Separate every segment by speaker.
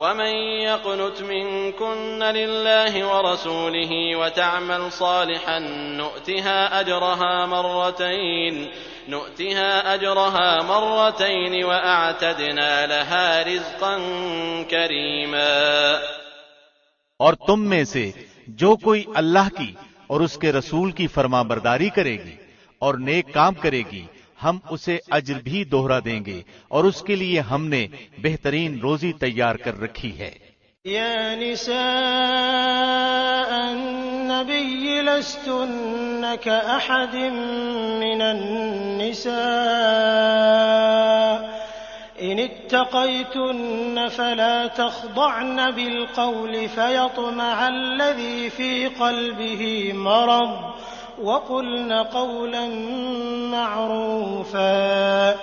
Speaker 1: ومن يقنت منكن لله ورسوله وتعمل صالحا نؤتها أجرها مرتين وأعتدنا لها رزقا كريما۔
Speaker 2: اور تم میں سے جو کوئی اللہ کی اور اس کے رسول کی فرما برداری کرے گی اور نیک کام کرے گی، ہم اسے اجر بھی دوہرا دیں گے، اور اس کے لیے ہم نے بہترین روزی تیار کر رکھی ہے۔
Speaker 3: یا نساء النبی لستن کأحد من النساء ان اتقیتن فلا تخضعن بالقول فيطمع الذي في قلبه مرض وَقُلْنَ قَوْلًا مَّعْرُوفًا۔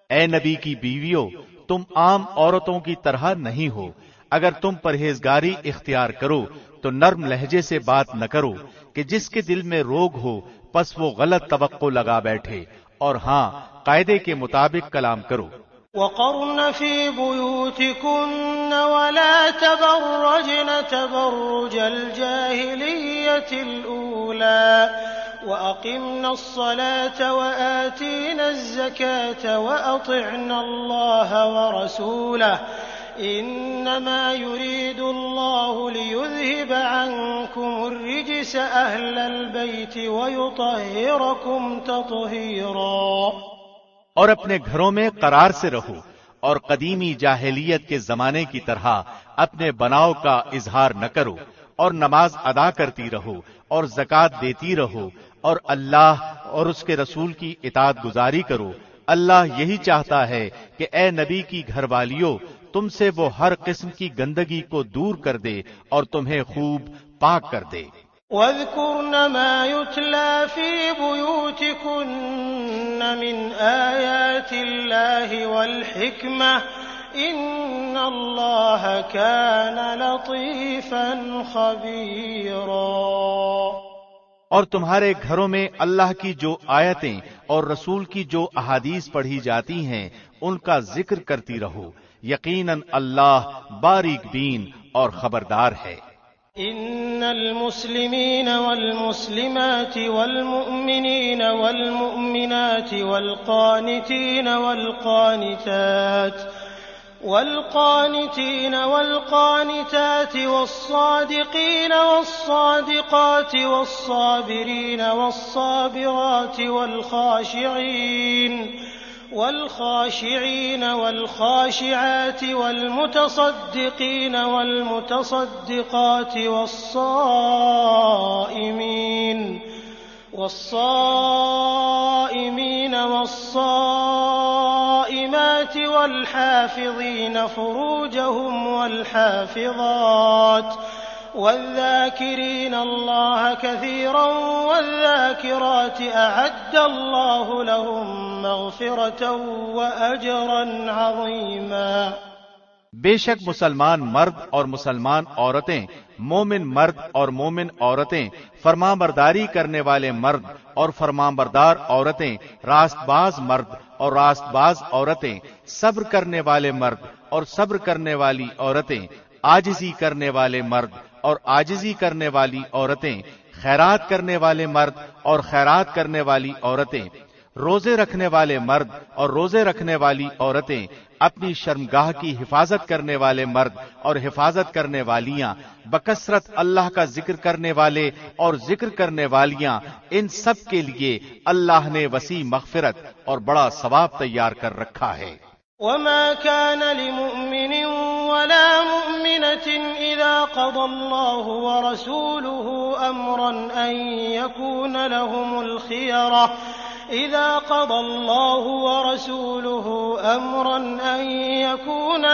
Speaker 2: اے نبی کی بیویوں، تم عام عورتوں کی طرح نہیں ہو، اگر تم پرہیزگاری اختیار کرو تو نرم لہجے سے بات نہ کرو کہ جس کے دل میں روگ ہو پس وہ غلط توقع لگا بیٹھے، اور ہاں قاعدے کے مطابق کلام کرو۔
Speaker 3: وَقَرْنَ فِي بُيُوتِكُنَّ وَلَا تَبَرَّجْنَ تَبَرُّجَ الْجَاهِلِيَّةِ الْأُولَى وَأَقِمْنَ الصَّلَاةَ وَآتِينَ الزَّكَاةَ وَأَطِعْنَ اللَّهَ وَرَسُولَهُ إِنَّمَا يُرِيدُ اللَّهُ لِيُذْهِبَ عَنكُمُ الرِّجْسَ أَهْلَ الْبَيْتِ وَيُطَهِّرَكُمْ تَطْهِيرًا۔
Speaker 2: اور اپنے گھروں میں قرار سے رہو، اور قدیمی جاہلیت کے زمانے کی طرح اپنے بناؤ کا اظہار نہ کرو، اور نماز ادا کرتی رہو اور زکوٰۃ دیتی رہو، اور اللہ اور اس کے رسول کی اطاعت گزاری کرو۔ اللہ یہی چاہتا ہے کہ اے نبی کی گھر والیوں، تم سے وہ ہر قسم کی گندگی کو دور کر دے اور تمہیں خوب پاک کر دے۔
Speaker 3: وَاذْكُرْنَ مَا يُتْلَى فِي بُيُوتِكُنَّ مِنْ آيَاتِ اللَّهِ وَالْحِكْمَةِ إِنَّ اللَّهَ كَانَ لَطِيفًا خَبِيرًا۔
Speaker 2: اور تمہارے گھروں میں اللہ کی جو آیتیں اور رسول کی جو احادیث پڑھی جاتی ہیں ان کا ذکر کرتی رہو، یقیناً اللہ باریک بین اور خبردار ہے۔
Speaker 3: ان المسلمین والمسلمات والمؤمنین والمؤمنات والقانتین والقانتات والصادقین والصادقات والصابرین والصابرات والخاشعين والخاشعات والمتصدقين والمتصدقات والصائمين والصائمات والحافظين فروجهم والحافظات والذاكرين الله كثيرا والذاكرات أعد الله لهم مغفرة وأجرا عظيما۔
Speaker 2: بے شک مسلمان مرد اور مسلمان عورتیں، مومن مرد اور مومن عورتیں، فرمان برداری کرنے والے مرد اور فرمان بردار عورتیں، راست باز مرد اور راست باز عورتیں، صبر کرنے والے مرد اور صبر کرنے والی عورتیں، عاجزی کرنے والے مرد اور عاجزی کرنے والی عورتیں، خیرات کرنے والے مرد اور خیرات کرنے والی عورتیں، روزے رکھنے والے مرد اور روزے رکھنے والی عورتیں، اپنی شرمگاہ کی حفاظت کرنے والے مرد اور حفاظت کرنے والیاں، بکثرت اللہ کا ذکر کرنے والے اور ذکر کرنے والیاں، ان سب کے لیے اللہ نے وسیع مغفرت اور بڑا ثواب تیار کر رکھا ہے۔
Speaker 3: وما كان لمؤمن ولا مؤمنة إذا قضى الله ورسوله أمرا أن يكون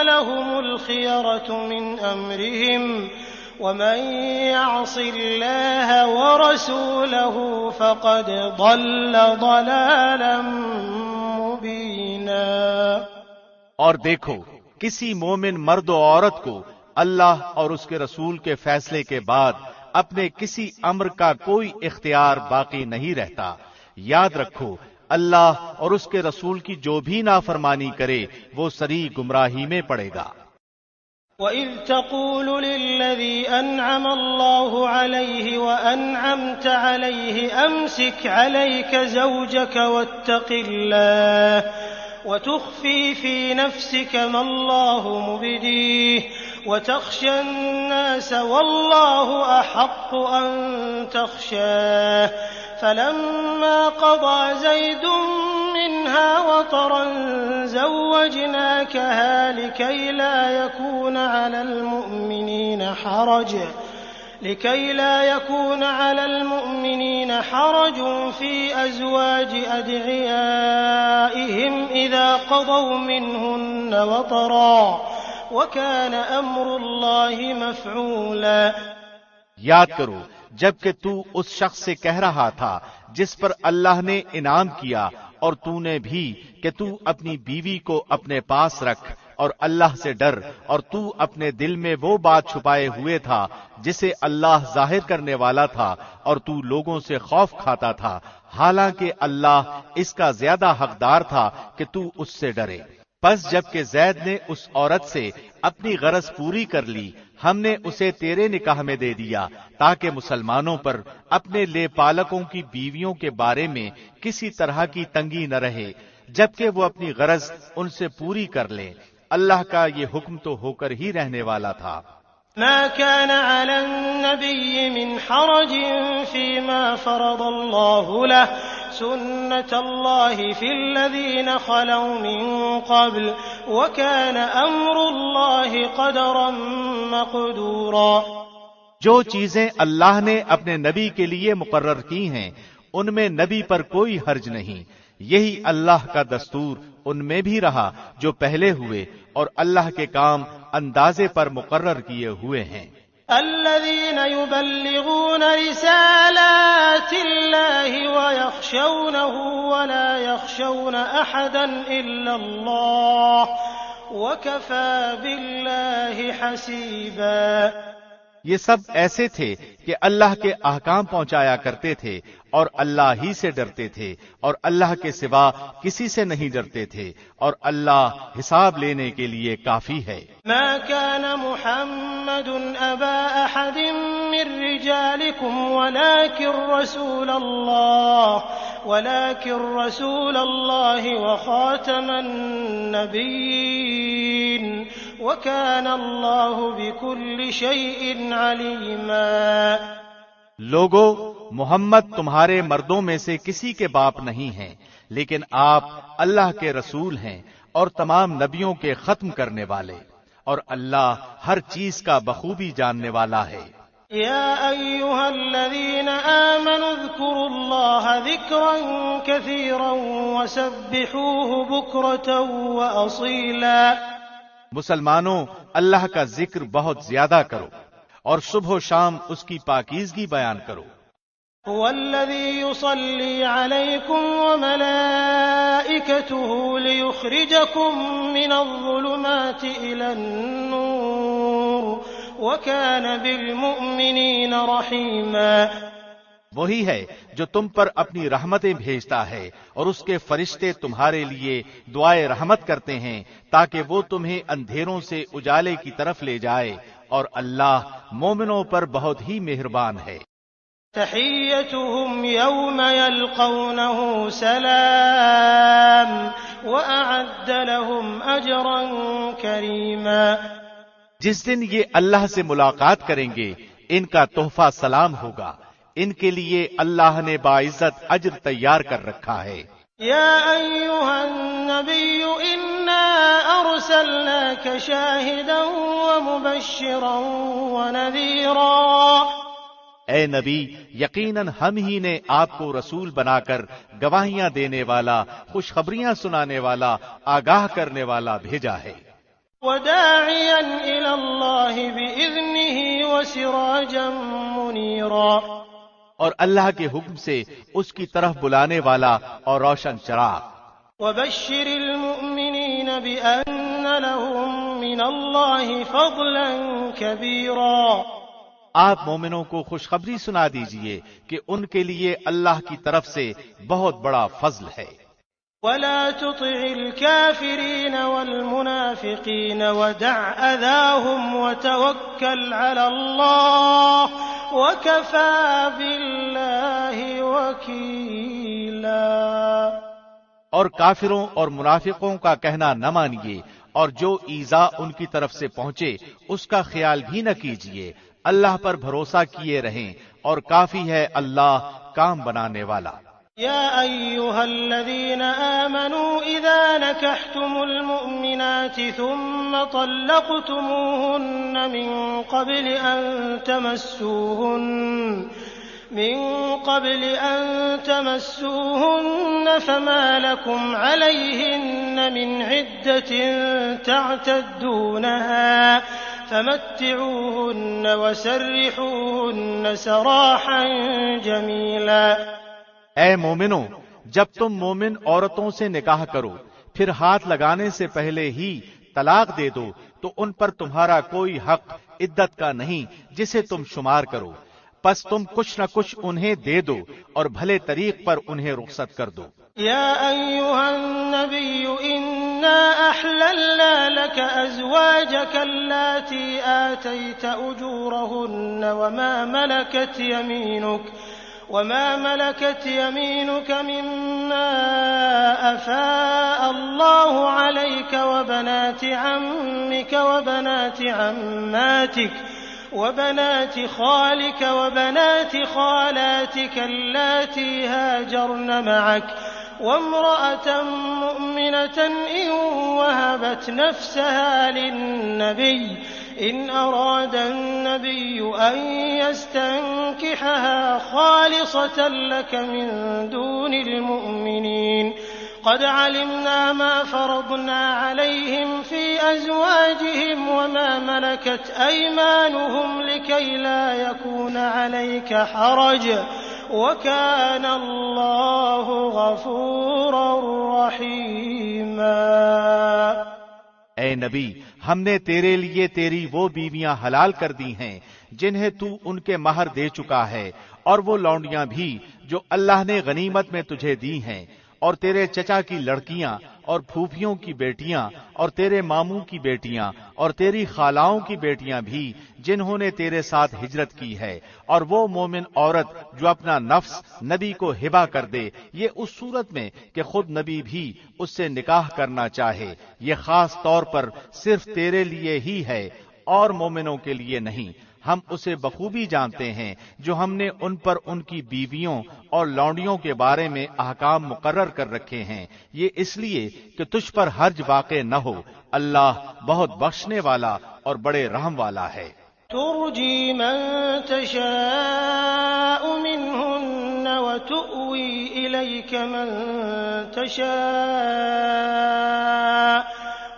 Speaker 3: لهم الخيرة من أمرهم ومن يعص الله ورسوله فقد ضل ضلالا مبينا۔
Speaker 2: اور دیکھو، کسی مومن مرد و عورت کو اللہ اور اس کے رسول کے فیصلے کے بعد اپنے کسی امر کا کوئی اختیار باقی نہیں رہتا۔ یاد رکھو، اللہ اور اس کے رسول کی جو بھی نافرمانی کرے وہ سری گمراہی میں پڑے گا۔
Speaker 3: وَإِذْ تَقُولُ لِلَّذِي أَنْعَمَ اللَّهُ عَلَيْهِ وَأَنْعَمْتَ عَلَيْهِ أَمْسِكْ عَلَيْكَ زَوْجَكَ وَاتَّقِ اللَّهَ وَتُخْفِي فِي نَفْسِكَ مَا اللَّهُ مُبْدِيهِ وَتَخْشَى النَّاسَ وَاللَّهُ أَحَقُّ أَن تَخْشَاهُ فَلَمَّا قَضَىٰ زَيْدٌ مِّنْهَا وَطَرًا زَوَّجْنَاكَهَا لِكَيْ لَا يَكُونَ عَلَى الْمُؤْمِنِينَ حَرَجٌ فِي أَزْوَاجِ أَدْعِيَائِهِمْ إِذَا قَضَوْا مِنْهُنَّ وَطَرًا وَكَانَ أَمْرُ اللَّهِ مَفْعُولًا۔
Speaker 2: یاد کرو جبکہ تو اس شخص سے کہہ رہا تھا جس پر اللہ نے انعام کیا اور تو نے بھی کہ تو اپنی بیوی کو اپنے پاس رکھ اور اللہ سے ڈر، اور تو اپنے دل میں وہ بات چھپائے ہوئے تھا جسے اللہ ظاہر کرنے والا تھا، اور تو لوگوں سے خوف کھاتا تھا، حالانکہ اللہ اس کا زیادہ حقدار تھا کہ تو اس سے ڈرے۔ پس جب کہ زید نے اس عورت سے اپنی غرض پوری کر لی، ہم نے اسے تیرے نکاح میں دے دیا تاکہ مسلمانوں پر اپنے لے پالکوں کی بیویوں کے بارے میں کسی طرح کی تنگی نہ رہے، جبکہ وہ اپنی غرض ان سے پوری کر لیں۔ اللہ کا یہ حکم تو ہو کر ہی رہنے والا تھا۔
Speaker 3: ما كان على النبي من حرج فيما فرض الله له سنة الله في الذين خلوا من قبل وكان أمر الله قدرا مقدورا۔
Speaker 2: جو چیزیں اللہ نے اپنے نبی کے لیے مقرر کی ہیں ان میں نبی پر کوئی حرج نہیں، یہی اللہ کا دستور ان میں بھی رہا جو پہلے ہوئے، اور اللہ کے کام اندازے پر مقرر کیے ہوئے ہیں۔
Speaker 3: الذين يبلغون رسالات الله ويخشونه ولا يخشون أحدا إلا الله وكفى بالله حسيبا۔
Speaker 2: یہ سب ایسے تھے کہ اللہ کے احکام پہنچایا کرتے تھے اور اللہ ہی سے ڈرتے تھے، اور اللہ کے سوا کسی سے نہیں ڈرتے تھے، اور اللہ حساب لینے کے لیے کافی ہے۔
Speaker 3: ما كان محمد أبا أحد من رجالكم ولكن رسول الله وخاتم النبيين وكان الله بكل شيء عليما۔
Speaker 2: لوگو، محمد تمہارے مردوں میں سے کسی کے باپ نہیں ہیں، لیکن آپ اللہ کے رسول ہیں اور تمام نبیوں کے ختم کرنے والے، اور اللہ ہر چیز کا بخوبی جاننے والا ہے۔
Speaker 3: يا أيها الذين آمنوا اذكروا الله ذكرا كثيرا وسبحوه بكرة وأصيلا۔
Speaker 2: مسلمانوں، اللہ کا ذکر بہت زیادہ کرو اور صبح و شام اس کی پاکیزگی بیان کرو۔
Speaker 3: هو الذي يصلي عليكم وملائكته ليخرجكم من الظلمات إلى النور وكان بالمؤمنين رحيما۔
Speaker 2: وہی ہے جو تم پر اپنی رحمتیں بھیجتا ہے اور اس کے فرشتے تمہارے لیے دعائے رحمت کرتے ہیں تاکہ وہ تمہیں اندھیروں سے اجالے کی طرف لے جائے، اور اللہ مومنوں پر بہت ہی مہربان ہے۔
Speaker 3: تحيتهم يوم يلقونه سلام وأعد لهم أجرا كريما۔
Speaker 2: جس دن یہ اللہ سے ملاقات کریں گے ان کا تحفہ سلام ہوگا، ان کے لیے اللہ نے باعزت اجر تیار کر رکھا ہے۔
Speaker 3: يا أيها النبي إنا أرسلناك شاهدا ومبشرا ونذيرا۔
Speaker 2: اے نبی، یقیناً ہم ہی نے آپ کو رسول بنا کر گواہیاں دینے والا، خوشخبریاں سنانے والا، آگاہ کرنے والا بھیجا ہے۔
Speaker 3: وداعيا إلى الله بإذنه وسراجا منيرا۔
Speaker 2: اور اللہ کے حکم سے اس کی طرف بلانے والا اور روشن چراغ۔
Speaker 3: وبشر المؤمنين بأن لهم من الله فضلا كبيرا۔
Speaker 2: آپ مومنوں کو خوشخبری سنا دیجئے کہ ان کے لیے اللہ کی طرف سے بہت بڑا فضل ہے۔
Speaker 3: ولا تطع الكافرين والمنافقين ودع أذاهم وتوكل على الله وكفى بالله وكيلا۔
Speaker 2: اور کافروں اور منافقوں کا کہنا نہ مانیے، اور جو ایذا ان کی طرف سے پہنچے اس کا خیال بھی نہ کیجیے، اللہ پر بھروسہ کیے رہیں، اور کافی ہے اللہ کام بنانے والا۔
Speaker 3: يا أيها الذين آمنوا إذا نكحتم المؤمنات ثم طلقتموهن من قبل أن تمسوهن فما لكم عليهن من عدة تعتدونها فمتعوهن وسرحوهن سراحا جميلا۔
Speaker 2: اے مومنو، جب تم مومن عورتوں سے نکاح کرو پھر ہاتھ لگانے سے پہلے ہی طلاق دے دو تو ان پر تمہارا کوئی حق عدت کا نہیں جسے تم شمار کرو، پس تم کچھ نہ کچھ انہیں دے دو اور بھلے طریق پر انہیں رخصت کر دو۔
Speaker 3: يا أيها النبي إنا أحللنا لك أزواجك اللاتي آتيت أجورهن وما ملكت يمينك مما أفاء الله عليك وبنات عمك وبنات عماتك وبنات خالك وبنات خالاتك اللاتي هاجرن معك وامرأة مؤمنة إن وهبت نفسها للنبي إن أراد النبي أن يستنكحها خالصة لك من دون المؤمنين قد علمنا ما فرضنا عليهم في أزواجهم وما ملكت أيمانهم لكي لا يكون عليك حرج وكان الله غفورا رحيما۔
Speaker 2: اے نبی، ہم نے تیرے لیے تیری وہ بیویاں حلال کر دی ہیں جنہیں تو ان کے مہر دے چکا ہے، اور وہ لونڈیاں بھی جو اللہ نے غنیمت میں تجھے دی ہیں، اور تیرے چچا کی لڑکیاں اور پھوپھیوں کی بیٹیاں اور تیرے ماموں کی بیٹیاں اور تیری خالاؤں کی بیٹیاں بھی جنہوں نے تیرے ساتھ ہجرت کی ہے، اور وہ مومن عورت جو اپنا نفس نبی کو ہبہ کر دے، یہ اس صورت میں کہ خود نبی بھی اس سے نکاح کرنا چاہے۔ یہ خاص طور پر صرف تیرے لیے ہی ہے اور مومنوں کے لیے نہیں۔ ہم اسے بخوبی جانتے ہیں جو ہم نے ان پر ان کی بیویوں اور لونڈیوں کے بارے میں احکام مقرر کر رکھے ہیں، یہ اس لیے کہ تجھ پر حرج واقع نہ ہو۔ اللہ بہت بخشنے والا اور بڑے رحم والا ہے۔
Speaker 3: ترجی من تشاء منهن وتؤوی الیک من تشاء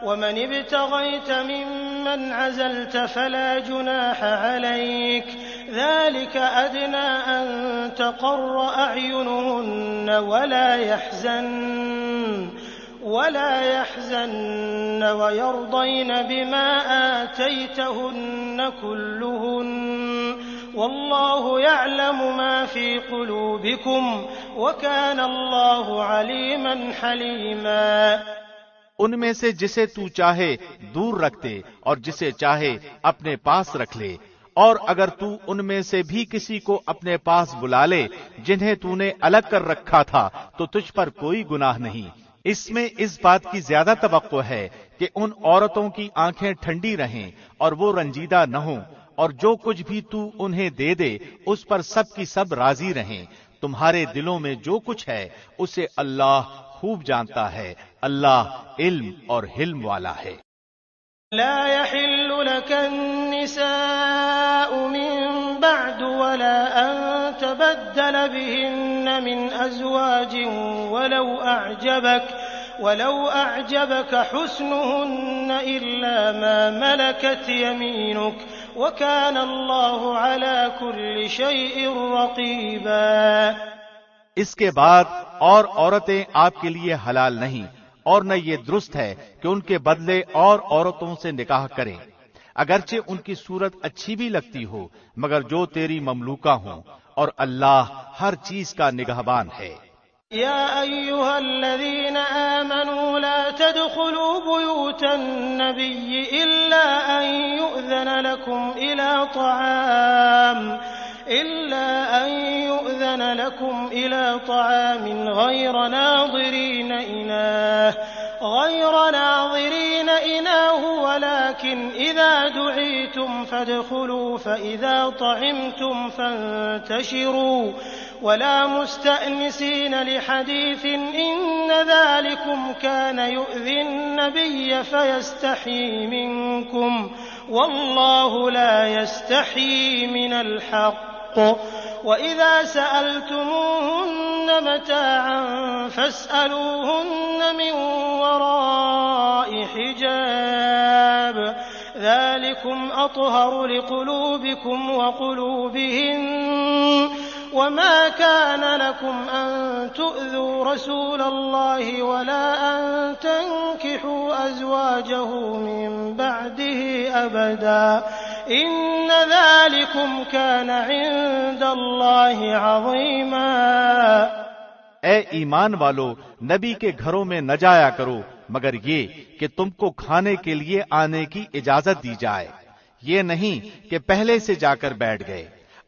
Speaker 3: ومن ابتغيت ممن عزلت فلا جناح عليك ذلك أدنى أن تقر أعينهن ولا يحزن ويرضين بما آتيتهن كلهن والله يعلم ما في قلوبكم وكان الله عليما حليما۔
Speaker 2: ان میں سے جسے تو چاہے دور رکھ دے اور جسے چاہے اپنے پاس رکھ لے، اور اگر تو ان میں سے بھی کسی کو اپنے پاس بلا لے جنہیں تو نے الگ کر رکھا تھا تو تجھ پر کوئی گناہ نہیں۔ اس میں اس بات کی زیادہ توقع ہے کہ ان عورتوں کی آنکھیں ٹھنڈی رہیں اور وہ رنجیدہ نہ ہوں، اور جو کچھ بھی تو انہیں دے دے اس پر سب کی سب راضی رہیں۔ تمہارے دلوں میں جو کچھ ہے اسے اللہ خوب جانتا ہے، اللہ علم اور حلم والا ہے۔
Speaker 3: لا يحل لك النساء من بعد ولا أن تبدل بهن من أزواج ولو أعجبك حسنهن إلا ما ملكت يمينك وكان الله على كل شيء رقيبا۔
Speaker 2: اس کے بعد اور عورتیں آپ کے لیے حلال نہیں، اور نہ یہ درست ہے کہ ان کے بدلے اور عورتوں سے نکاح کریں، اگرچہ ان کی صورت اچھی بھی لگتی ہو، مگر جو تیری مملوکہ ہوں، اور اللہ ہر چیز کا نگہبان ہے۔
Speaker 3: يا أيها الذين آمنوا لا تدخلوا بيوت النبي إلا أن يؤذن لكم إلى طعام غير ناظرين إناه ولكن إذا دعيتم فادخلوا فإذا طعمتم فانتشروا ولا مستأنسين لحديث إن ذلكم كان يؤذي النبي فيستحيي منكم والله لا يستحيي من الحق وإذا سألتموهن متاعا فاسألوهن من وراء حجاب ذلكم أطهر لقلوبكم وقلوبهن وما كان لكم أن تؤذوا رسول الله ولا أن تنكحوا أزواجه من بعده أبدا إن ذلكم كان عند الله عظيما۔
Speaker 2: اے ایمان والو، نبی کے گھروں میں نہ جایا کرو مگر یہ کہ تم کو کھانے کے لیے آنے کی اجازت دی جائے، یہ نہیں کہ پہلے سے جا کر بیٹھ گئے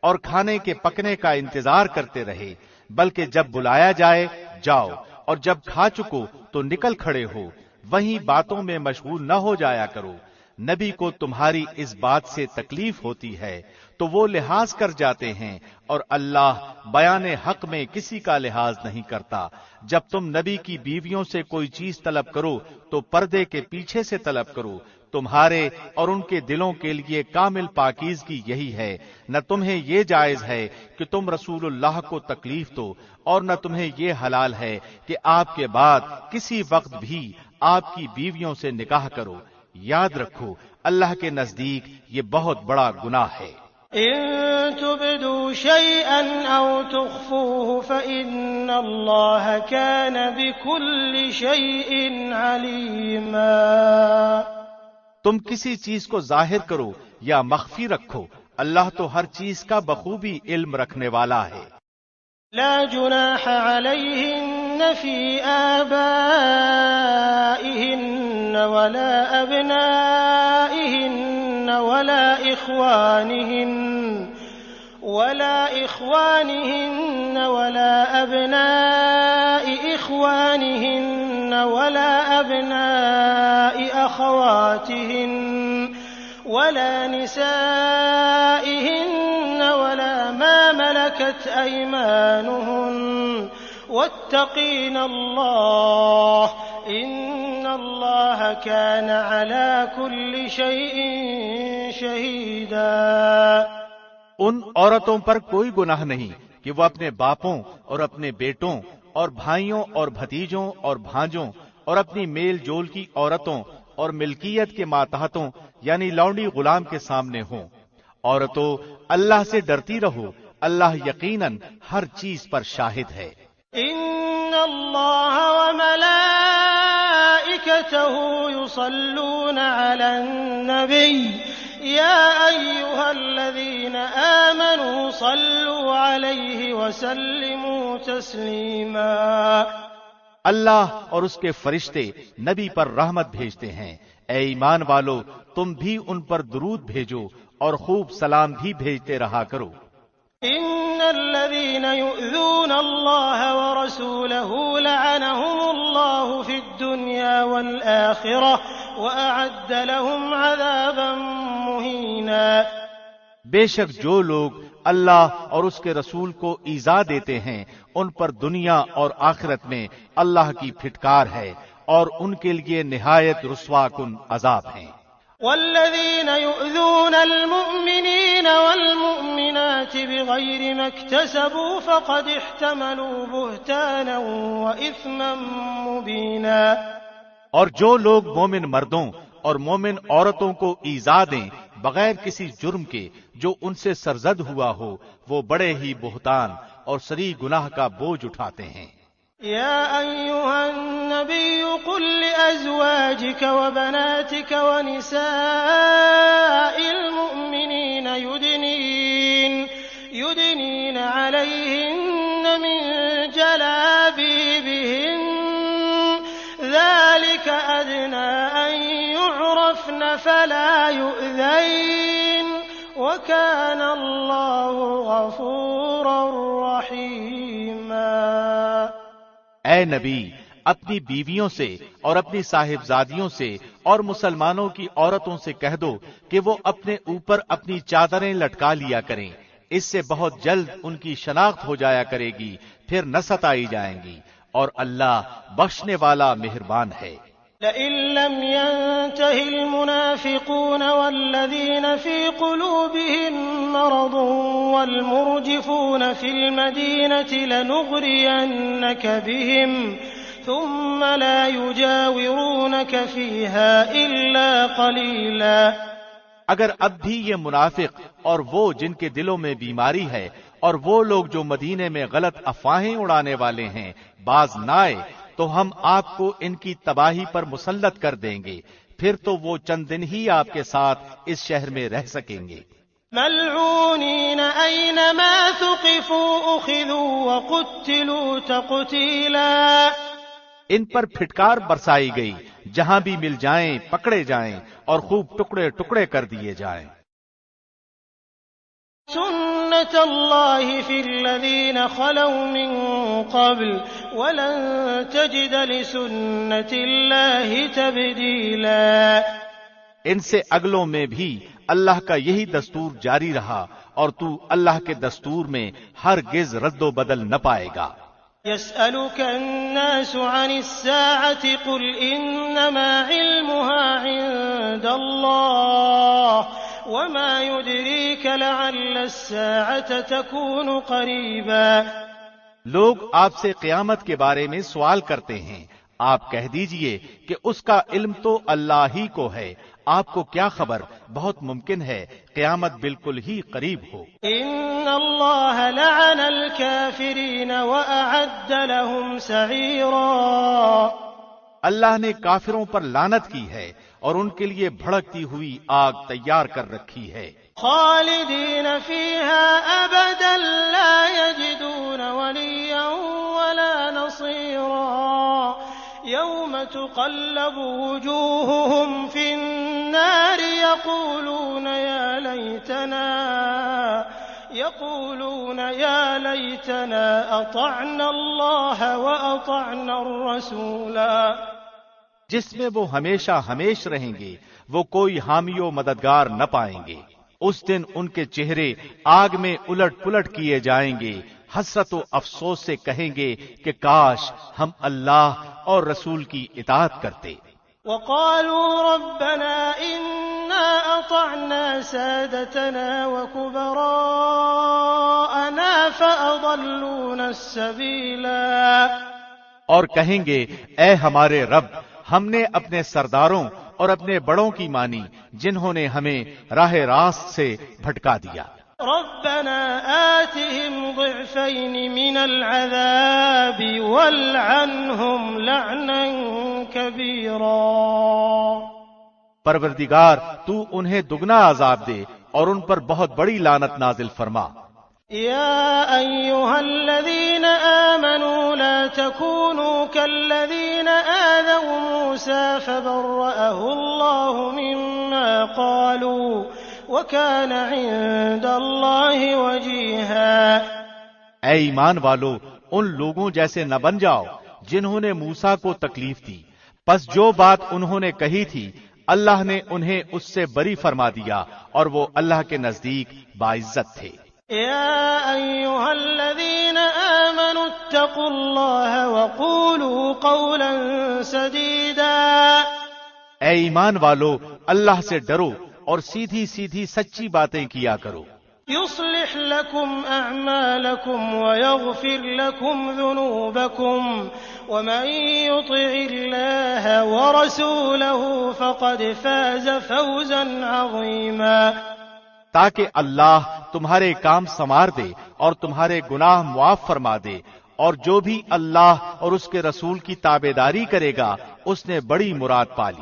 Speaker 2: اور کھانے کے پکنے کا انتظار کرتے رہے، بلکہ جب بلایا جائے جاؤ، اور جب کھا چکو تو نکل کھڑے ہو، وہیں باتوں میں مشغول نہ ہو جایا کرو۔ نبی کو تمہاری اس بات سے تکلیف ہوتی ہے تو وہ لحاظ کر جاتے ہیں، اور اللہ بیان حق میں کسی کا لحاظ نہیں کرتا۔ جب تم نبی کی بیویوں سے کوئی چیز طلب کرو تو پردے کے پیچھے سے طلب کرو، تمہارے اور ان کے دلوں کے لیے کامل پاکیزگی یہی ہے۔ نہ تمہیں یہ جائز ہے کہ تم رسول اللہ کو تکلیف دو، اور نہ تمہیں یہ حلال ہے کہ آپ کے بعد کسی وقت بھی آپ کی بیویوں سے نکاح کرو۔ یاد رکھو اللہ کے نزدیک یہ بہت بڑا گناہ ہے۔
Speaker 3: إن تبدوا شيئا أو تخفوه فإن الله كان بكل شيء عليما۔
Speaker 2: تم کسی چیز کو ظاہر کرو یا مخفی رکھو، اللہ تو ہر چیز کا بخوبی علم رکھنے والا ہے۔
Speaker 3: لا جناح عليهن في آبائهن ولا أبنائهن ولا إخوانهن ولا أبناء إخوانهن ولا أبناء أخواتهن ولا نسائهن ولا ما ملكت أيمانهن واتقين الله إن الله كان على كل شيء شهيدا۔
Speaker 2: ان عورتوں پر کوئی گناہ نہیں کہ وہ اپنے باپوں اور اپنے بیٹوں اور بھائیوں اور بھتیجوں اور بھانجوں اور اپنی میل جول کی عورتوں اور ملکیت کے ماتحتوں یعنی لونڈی غلام کے سامنے ہوں۔ عورتوں اللہ سے ڈرتی رہو، اللہ یقیناً ہر چیز پر شاہد ہے۔
Speaker 3: ان اللہ وملائکته یصلون علی النبی یا ایها الذین آمنوا صلوا علیہ وسلموا تسلیما۔
Speaker 2: اللہ اور اس کے فرشتے نبی پر رحمت بھیجتے ہیں، اے ایمان والو تم بھی ان پر درود بھیجو اور خوب سلام بھی بھیجتے رہا کرو۔
Speaker 3: ان الذين يؤذون الله ورسوله لعنهم الله في الدنيا والآخرة وأعد لهم عذابا مهينا۔
Speaker 2: بے شک جو لوگ اللہ اور اس کے رسول کو ایذا دیتے ہیں ان پر دنیا اور آخرت میں اللہ کی پھٹکار ہے اور ان کے لیے نہایت رسوا کن عذاب ہیں۔
Speaker 3: والذين يؤذون المؤمنين والمؤمنات بغير ما اكتسبوا فقد احتملوا بهتانا وإثما مبينا۔
Speaker 2: اور جو لوگ مومن مردوں اور مومن عورتوں کو ایذا دیں بغیر کسی جرم کے جو ان سے سرزد ہوا ہو، وہ بڑے ہی بہتان اور سری گناہ کا بوجھ اٹھاتے ہیں۔
Speaker 3: يا أيها النبي قل لأزواجك وبناتك ونساء المؤمنين يدنين عليهن من جلابيبهن أَدْنَىٰ أَن يُعْرَفْنَ فَلَا يُؤْذَيْنَ وَكَانَ اللَّهُ غَفُورًا رَّحِيمًا۔
Speaker 2: اے نبی، اپنی بیویوں سے اور اپنی صاحبزادیوں سے اور مسلمانوں کی عورتوں سے کہہ دو کہ وہ اپنے اوپر اپنی چادریں لٹکا لیا کریں، اس سے بہت جلد ان کی شناخت ہو جایا کرے گی، پھر نہ ستائی جائیں گی، اور اللہ بخشنے والا مہربان ہے۔
Speaker 3: لئن لم ينته المنافقون والذين في قلوبهم مرض والمرجفون في المدينة لنغرينك بهم ثم لا يجاورونك فيها إلا قليلا۔
Speaker 2: اگر اب بھی یہ منافق اور وہ جن کے دلوں میں بیماری ہے اور وہ لوگ جو مدینے میں غلط افواہیں اڑانے والے ہیں باز نہ آئے تو ہم آپ کو ان کی تباہی پر مسلط کر دیں گے، پھر تو وہ چند دن ہی آپ کے ساتھ اس شہر میں رہ سکیں گے۔
Speaker 3: ملعونین اینما ثقفوا اخذوا وقتلوا تقتیلا۔
Speaker 2: ان پر پھٹکار برسائی گئی، جہاں بھی مل جائیں پکڑے جائیں اور خوب ٹکڑے ٹکڑے کر دیے جائیں۔
Speaker 3: سنت اللہ فی الذین خلوا من قبل ولن تجد لسنت اللہ تبدیلا۔
Speaker 2: ان سے اگلوں میں بھی اللہ کا یہی دستور جاری رہا اور تو اللہ کے دستور میں ہرگز رد و بدل نہ پائے گا۔
Speaker 3: يسألك الناس عن الساعة قل إنما علمها عند الله وما يدريك لعل الساعة تكون قريبا۔
Speaker 2: لوگ آپ سے قیامت کے بارے میں سوال کرتے ہیں، آپ کہہ دیجئے کہ اس کا علم تو اللہ ہی کو ہے، آپ کو کیا خبر، بہت ممکن ہے قیامت بالکل ہی قریب ہو۔
Speaker 3: ان اللہ لعن الکافرین واعد لهم سعیرا۔
Speaker 2: اللہ نے کافروں پر لعنت کی ہے اور ان کے لیے بھڑکتی ہوئی آگ تیار کر رکھی ہے۔
Speaker 3: خالدین فیہا ابدا لا یجدون ولیا ولا نصیرا۔ یوم تقلب وجوہہم فی النار یقولون یا لیتنا اطعنا اللہ واطعنا الرسولا۔
Speaker 2: جس میں وہ ہمیشہ ہمیش رہیں گے، وہ کوئی حامی و مددگار نہ پائیں گے۔ اس دن ان کے چہرے آگ میں الٹ پلٹ کیے جائیں گے، حسرت و افسوس سے کہیں گے کہ کاش ہم اللہ اور رسول کی اطاعت کرتے۔
Speaker 3: وقالوا ربنا إنا أطعنا سادتنا وكبراءنا فأضلونا السبيلا۔
Speaker 2: اور کہیں گے اے ہمارے رب، ہم نے اپنے سرداروں اور اپنے بڑوں کی مانی جنہوں نے ہمیں راہ راست سے بھٹکا دیا۔
Speaker 3: ربنا آتهم ضعفين من العذاب والعنهم لعنا كبيرا۔
Speaker 2: پروردگار تو انہیں دگنا عذاب دے اور ان پر بہت بڑی لعنت نازل فرما۔
Speaker 3: يا أيها الذين آمنوا لا تكونوا كالذين آذوا موسى فبرأه الله مما قالوا وَكَانَ عِندَ اللَّهِ وَجِيهًا۔
Speaker 2: اے ایمان والو، ان لوگوں جیسے نہ بن جاؤ جنہوں نے موسیٰ کو تکلیف دی، پس جو بات انہوں نے کہی تھی اللہ نے انہیں اس سے بری فرما دیا اور وہ اللہ کے نزدیک باعزت تھے۔
Speaker 3: یا ایھا الذین آمنوا اتقوا اللہ وقولوا قولا سدیدا۔
Speaker 2: اے ایمان والو، اللہ سے ڈرو اور سیدھی سیدھی سچی باتیں کیا کرو۔
Speaker 3: يصلح لكم أعمالكم ويغفر لكم ذنوبكم ومن يطع الله ورسوله فقد فاز فوزا عظيما۔
Speaker 2: تاکہ اللہ تمہارے کام سنوار دے اور تمہارے گناہ معاف فرما دے، اور جو بھی اللہ اور اس کے رسول کی تابعداری کرے گا اس نے بڑی مراد پالی۔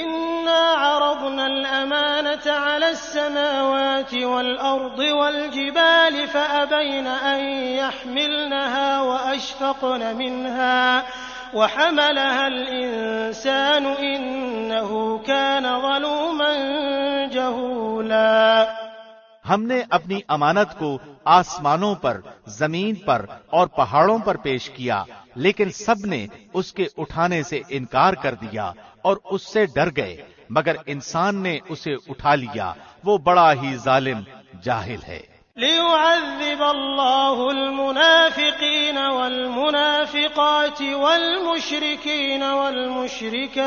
Speaker 3: إنا عرضنا الأمانة على السماوات والأرض والجبال فأبين أن يحملنها وحملها الإنسان إنه كان ظلوما جهولا۔
Speaker 2: ہم نے اپنی امانت کو آسمانوں پر، زمین پر اور پہاڑوں پر پیش کیا، لیکن سب نے اس کے اٹھانے سے انکار کر دیا اور اس سے ڈر گئے، مگر انسان نے اسے اٹھا لیا، وہ بڑا ہی ظالم جاہل ہے۔
Speaker 3: ليعذب الله المنافقين والمنافقات والمشركين والمشركات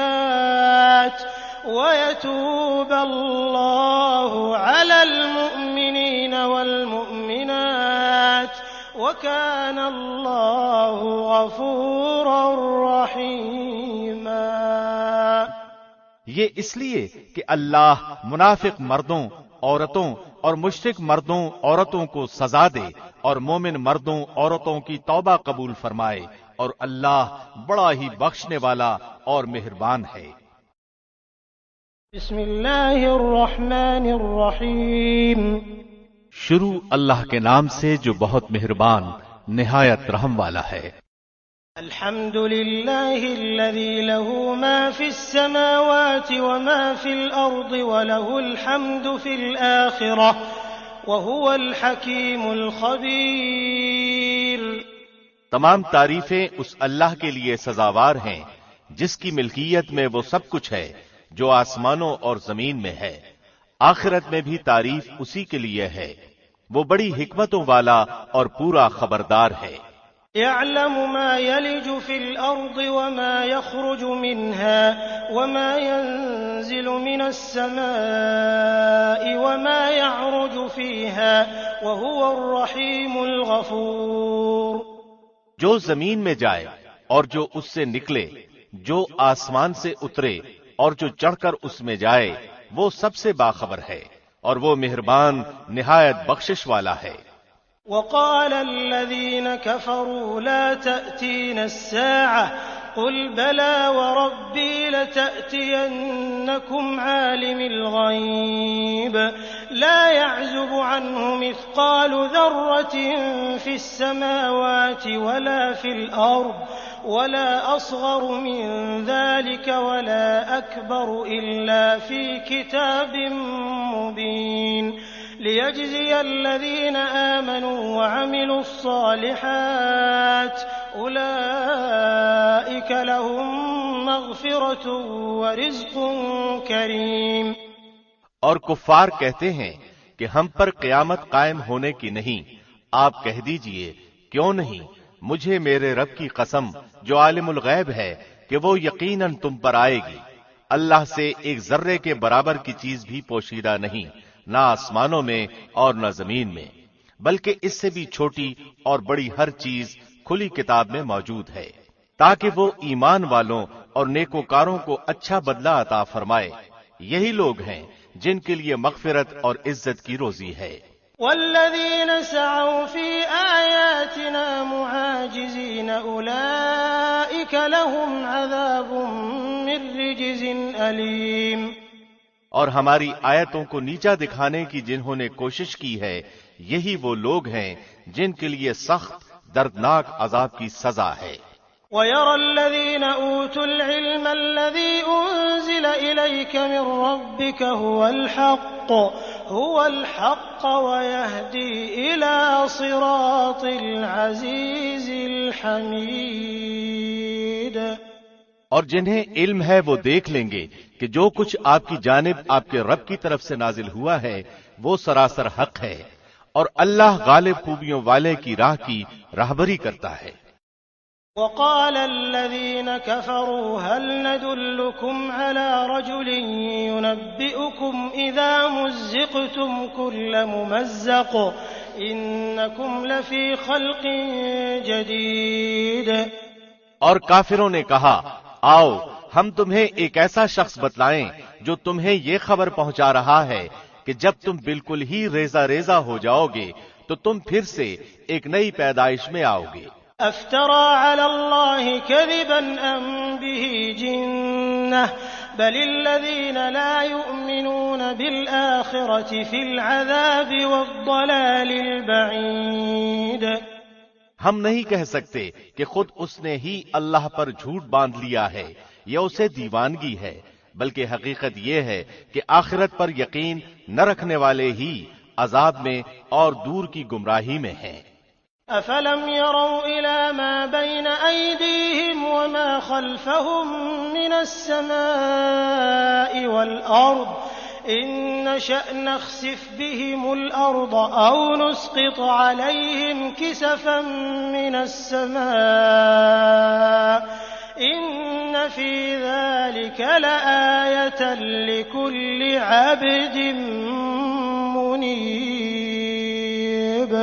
Speaker 3: ويتوب الله على المؤمنين والمؤمنات وكان الله غفورا رحيما۔
Speaker 2: یہ اس لیے کہ اللہ منافق مردوں، عورتوں اور مشرک مردوں، عورتوں کو سزا دے اور مومن مردوں، عورتوں کی توبہ قبول فرمائے، اور اللہ بڑا ہی بخشنے والا اور مہربان ہے۔
Speaker 3: بسم اللہ الرحمن الرحیم۔
Speaker 2: شروع اللہ کے نام سے جو بہت مہربان نہایت رحم والا ہے۔
Speaker 3: الحمد للہ الذی له ما فی السماوات وما فی الارض وله الحمد فی الآخرة وهو الحکیم الخبیر۔
Speaker 2: تمام تعریفیں اس اللہ کے لیے سزاوار ہیں جس کی ملکیت میں وہ سب کچھ ہے جو آسمانوں اور زمین میں ہے، آخرت میں بھی تعریف اسی کے لیے ہے، وہ بڑی حکمتوں والا اور پورا خبردار ہے۔
Speaker 3: يعلم ما يلج في الأرض وما يخرج منها وما ينزل من السماء وما يعرج فيها وهو الرحيم الغفور۔
Speaker 2: جو زمین میں جائے اور جو اس سے نکلے، جو آسمان سے اترے اور جو چڑھ کر اس میں جائے، وہ سب سے باخبر ہے اور وہ مہربان نہایت بخشش والا ہے۔
Speaker 3: وقال الذين كفروا لا تأتينا الساعة قل بلى وربي لتأتينكم عالم الغيب لا يعزب عنه مثقال ذرة في السماوات ولا في الأرض ولا أصغر من ذلك ولا أكبر إلا في كتاب مبين ليجزي الذين آمنوا وعملوا الصالحات أولئك لهم مغفرة ورزق كريم۔
Speaker 2: اور کفار کہتے ہیں کہ ہم پر قیامت قائم ہونے کی نہیں، آپ کہہ دیجئے کیوں نہیں، مجھے میرے رب کی قسم جو عالم الغیب ہے کہ وہ یقیناً تم پر آئے گی، اللہ سے ایک ذرے کے برابر کی چیز بھی پوشیدہ نہیں، نہ آسمانوں میں اور نہ زمین میں، بلکہ اس سے بھی چھوٹی اور بڑی ہر چیز کھلی کتاب میں موجود ہے، تاکہ وہ ایمان والوں اور نیکوکاروں کو اچھا بدلہ عطا فرمائے۔ یہی لوگ ہیں جن کے لیے مغفرت اور عزت کی روزی ہے۔
Speaker 3: والذین سعوا فی آیاتنا معاجزین اولئک لهم عذاب من رجز علیم۔
Speaker 2: اور ہماری آیتوں کو نیچا دکھانے کی جنہوں نے کوشش کی ہے، یہی وہ لوگ ہیں جن کے لیے سخت دردناک عذاب کی سزا ہے۔
Speaker 3: وَيَرَى الَّذِينَ أُوتُوا الْعِلْمَ الَّذِي أُنزِلَ إِلَيْكَ مِن رَّبِّكَ هُوَ الْحَقَّ وَيَهْدِي إِلَى صِرَاطِ الْعَزِيزِ الْحَمِيدِ۔
Speaker 2: اور جنہیں علم ہے وہ دیکھ لیں گے کہ جو کچھ آپ کی جانب آپ کے رب کی طرف سے نازل ہوا ہے وہ سراسر حق ہے، اور اللہ غالب خوبیوں والے کی راہ کی راہبری کرتا ہے۔
Speaker 3: وقال الذين كفروا هل ندلكم على رجل ينبئكم إذا مزقتم كل ممزق إنكم لفي خلق جديد۔
Speaker 2: اور کافروں نے کہا آؤ ہم تمہیں ایک ایسا شخص بتلائیں جو تمہیں یہ خبر پہنچا رہا ہے کہ جب تم بالکل ہی ریزہ ریزہ ہو جاؤ گے تو تم پھر سے ایک نئی پیدائش میں آؤ گے۔
Speaker 3: افترى على الله كذبا ام به جنة بل الذين لا يؤمنون بالآخرة في العذاب والضلال البعيد۔
Speaker 2: ہم نہیں کہہ سکتے کہ خود اس نے ہی اللہ پر جھوٹ باندھ لیا ہے یا اسے دیوانگی ہے، بلکہ حقیقت یہ ہے کہ آخرت پر یقین نہ رکھنے والے ہی عذاب میں اور دور کی گمراہی میں ہیں۔
Speaker 3: أفلم يروا إلى ما بين أيديهم وما خلفهم من السماء والأرض إن نشأ نخسف بهم الأرض أو نسقط عليهم كسفا من السماء إن في ذلك لآية لكل عبد منيب۔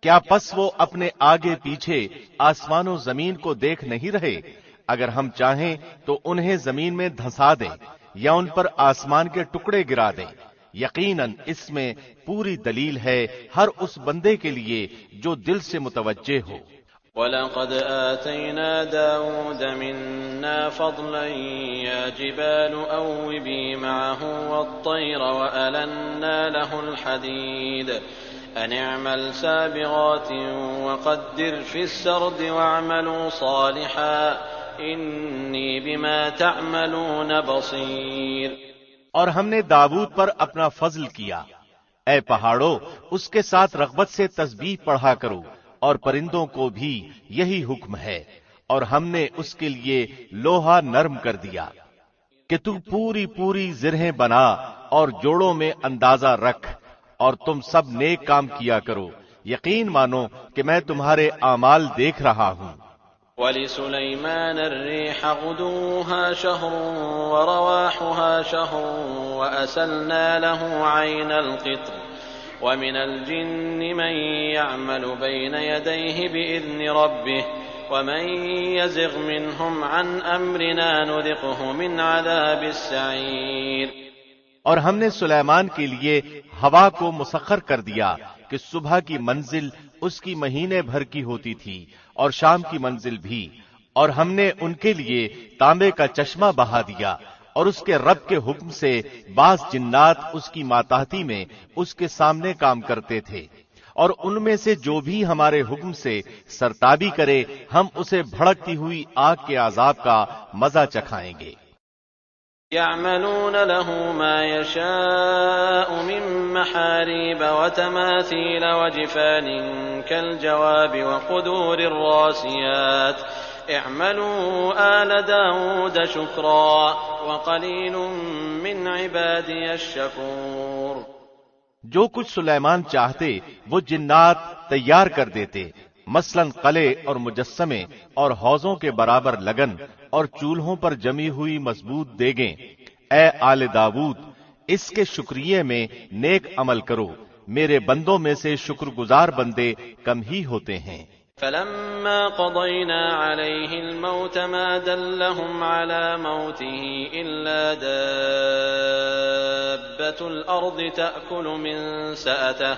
Speaker 2: کیا پس وہ اپنے آگے پیچھے آسمان و زمین کو دیکھ نہیں رہے؟ اگر ہم چاہیں تو انہیں زمین میں دھنسا دیں یا ان پر آسمان کے ٹکڑے گرا دیں۔ یقیناً اس میں پوری دلیل ہے ہر اس بندے کے لیے جو دل سے متوجہ ہو۔
Speaker 1: وَلَقَدْ آتَيْنَا دَاوُودَ مِنَّا فَضْلًا يَا جِبَالُ أَوِّبِي مَعَهُ وَالطَّيْرَ وَأَلَنَّا لَهُ الْحَدِيدَ أَنِ اعْمَلْ سَابِغَاتٍ وَقَدِّرْ فِي السَّرْدِ وَاعْمَلُوا صَالِحًا إِنِّي بِمَا تَعْمَلُونَ بَصِيرٌ۔
Speaker 2: اور ہم نے داؤد پر اپنا فضل کیا، اے پہاڑوں اس کے ساتھ رغبت سے تسبیح پڑھا کرو، اور پرندوں کو بھی یہی حکم ہے، اور ہم نے اس کے لیے لوہا نرم کر دیا کہ تو پوری پوری زرہیں بنا اور جوڑوں میں اندازہ رکھ، اور تم سب نیک کام کیا کرو، یقین مانو کہ میں تمہارے اعمال دیکھ رہا ہوں۔
Speaker 1: وَلِسُلَيْمَانَ الرِّيحَ غُدُوُّهَا شَهْرٌ وَرَوَاحُهَا شَهْرٌ وَأَسَلْنَا لَهُ عَيْنَ الْقِطْرِ وَمِنَ الْجِنِّ مَن يَعْمَلُ بَيْنَ يَدَيْهِ بِإِذْنِ رَبِّهِ وَمَن يَزِغْ مِنْهُمْ عَنْ أَمْرِنَا نُذِقْهُ مِنْ عَذَابِ السَّعِيرِ۔
Speaker 2: اور ہم نے سلیمان کے لیے ہوا کو مسخر کر دیا کہ صبح کی منزل اس کی مہینے بھر کی ہوتی تھی اور شام کی منزل بھی، اور ہم نے ان کے لیے تانبے کا چشمہ بہا دیا، اور اس کے رب کے حکم سے بعض جنات اس کی ماتحتی میں اس کے سامنے کام کرتے تھے، اور ان میں سے جو بھی ہمارے حکم سے سرتابی کرے ہم اسے بھڑکتی ہوئی آگ کے عذاب کا مزہ چکھائیں گے۔
Speaker 1: يعملون له ما يشاء من محاريب وتماثيل وجفان كالجواب وقدور الراسيات اعملوا آل داود شكرا وقليل من عبادي الشكور۔
Speaker 2: جو کچھ سلیمان چاہتے وہ جنات تیار کر دیتے، مثلاً قلعے اور مجسمے اور حوضوں کے برابر لگن اور چولہوں پر جمی ہوئی مضبوط دیگیں۔ اے آل داؤد اس کے شکریے میں نیک عمل کرو، میرے بندوں میں سے شکر گزار بندے کم ہی ہوتے ہیں۔
Speaker 1: فلما قضينا عليه الموت ما دلهم على موته إلا دابة الأرض تأكل من سأته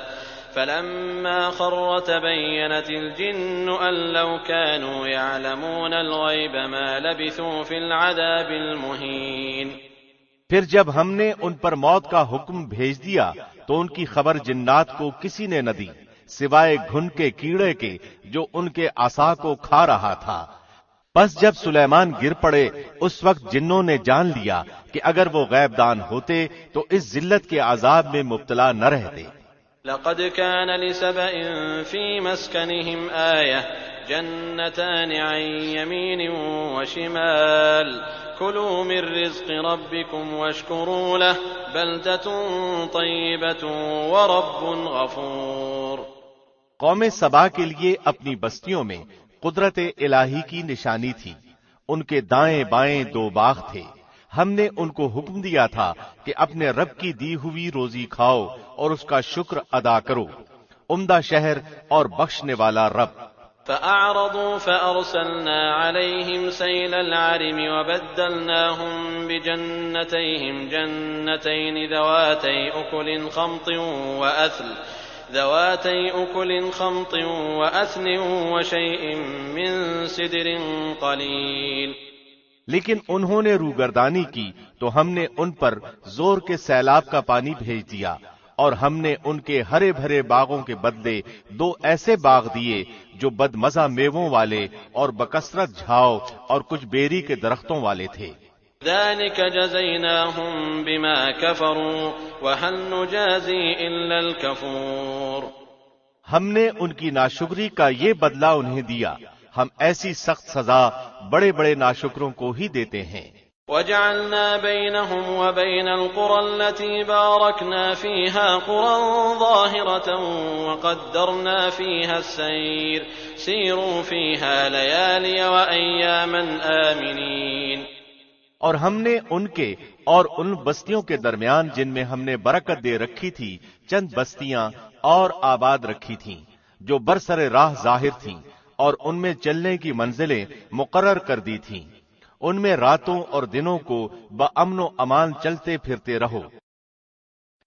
Speaker 1: فلما خر تبينت الجن أن لو كانوا يعلمون الغيب ما لبثوا في العذاب المهين۔
Speaker 2: پھر جب ہم نے ان پر موت کا حکم بھیج دیا تو ان کی خبر جنات کو کسی نے نہ دی سوائے گھن کے کیڑے کے جو ان کے عصا کو کھا رہا تھا۔ بس جب سلیمان گر پڑے اس وقت جنوں نے جان لیا کہ اگر وہ غیب دان ہوتے تو اس ذلت کے عذاب میں مبتلا نہ رہتے۔
Speaker 1: لقد كان لسبأ في مسكنهم آية جنتان عن يمين وشمال كلوا من رزق ربكم واشكروا له بلدة طيبة ورب غفور۔
Speaker 2: قوم سبا کے لیے اپنی بستیوں میں قدرت الہی کی نشانی تھی، ان کے دائیں بائیں دو باغ تھے، ہم نے ان کو حکم دیا تھا کہ اپنے رب کی دی ہوئی روزی کھاؤ اور اس کا شکر ادا کرو، عمدہ شہر اور بخشنے والا رب۔
Speaker 1: فأعرضوا فأرسلنا عليهم سيل العرم وبدلناهم بجنتيهم جنتين ذواتي أكل خمط وأثل وشيء من سدر قليل۔
Speaker 2: لیکن انہوں نے روگردانی کی تو ہم نے ان پر زور کے سیلاب کا پانی بھیج دیا اور ہم نے ان کے ہرے بھرے باغوں کے بدلے 2 ایسے باغ دیے جو بدمزہ میووں والے اور بکثرت جھاؤ اور کچھ بیری کے درختوں والے تھے۔
Speaker 1: ذلك جزيناهم بما كفروا وهل نجازي إلا الكفور۔
Speaker 2: ہم نے ان کی ناشکری کا یہ بدلہ انہیں دیا، ہم ایسی سخت سزا بڑے بڑے ناشکروں کو ہی دیتے ہیں۔
Speaker 1: وجعلنا بينهم وبين القرى التي باركنا فيها قرى ظاهرة وقدرنا فيها السير سيروا فيها ليالي وأياما آمنين۔
Speaker 2: اور ہم نے ان کے اور ان بستیوں کے درمیان جن میں ہم نے برکت دے رکھی تھی چند بستیاں اور آباد رکھی تھیں جو برسر راہ ظاہر تھیں، اور ان میں چلنے کی منزلیں مقرر کر دی تھیں، ان میں راتوں اور دنوں کو بامن و امان چلتے پھرتے رہو۔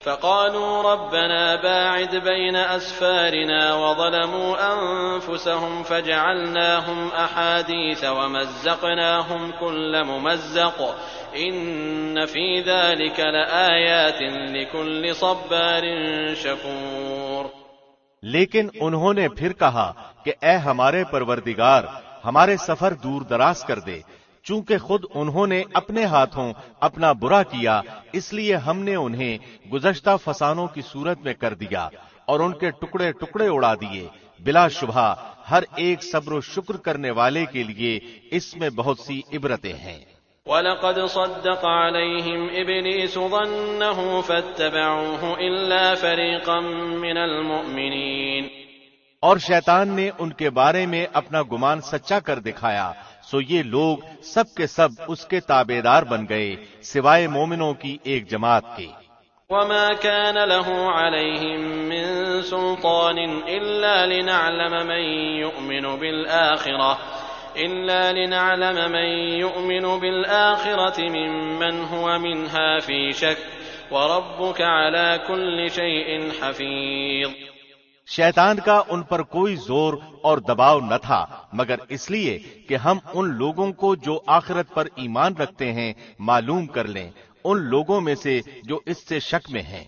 Speaker 1: فقالوا ربنا باعد بين أسفارنا وظلموا أنفسهم فجعلناهم أحاديث ومزقناهم كل ممزق إن في ذلك لآيات لكل صبار شكور۔
Speaker 2: لیکن انہوں نے پھر کہا کہ اے ہمارے پروردگار ہمارے سفر دور دراز کر دے، چونکہ خود انہوں نے اپنے ہاتھوں اپنا برا کیا، اس لیے ہم نے انہیں گزشتہ فسانوں کی صورت میں کر دیا اور ان کے ٹکڑے ٹکڑے اڑا دیے۔ بلا شبہ ہر ایک صبر و شکر کرنے والے کے لیے اس میں بہت سی عبرتیں ہیں۔
Speaker 1: وَلَقَدْ صَدَّقَ عَلَيْهِمْ إِبْلِيسُ ظَنَّهُ فَاتَّبَعُوهُ إِلَّا فَرِيقًا مِّنَ الْمُؤْمِنِينَ۔
Speaker 2: اور شیطان نے ان کے بارے میں اپنا گمان سچا کر دکھایا، سو یہ لوگ سب کے سب اس کے تابعدار بن گئے سوائے مومنوں کی ایک جماعت کے۔
Speaker 1: وَمَا كَانَ لَهُ عَلَيْهِم مِّن سُلْطَانٍ إِلَّا لِنَعْلَمَ مَن يُؤْمِنُ بِالْآخِرَةِ مِمَّنْ هُوَ مِنْهَا فِي شَكٍّ وَرَبُّكَ عَلَى كُلِّ شَيْءٍ حَفِيظٌ۔
Speaker 2: شیطان کا ان پر کوئی زور اور دباؤ نہ تھا مگر اس لیے کہ ہم ان لوگوں کو جو آخرت پر ایمان رکھتے ہیں معلوم کر لیں، ان لوگوں میں سے جو اس سے شک میں ہیں،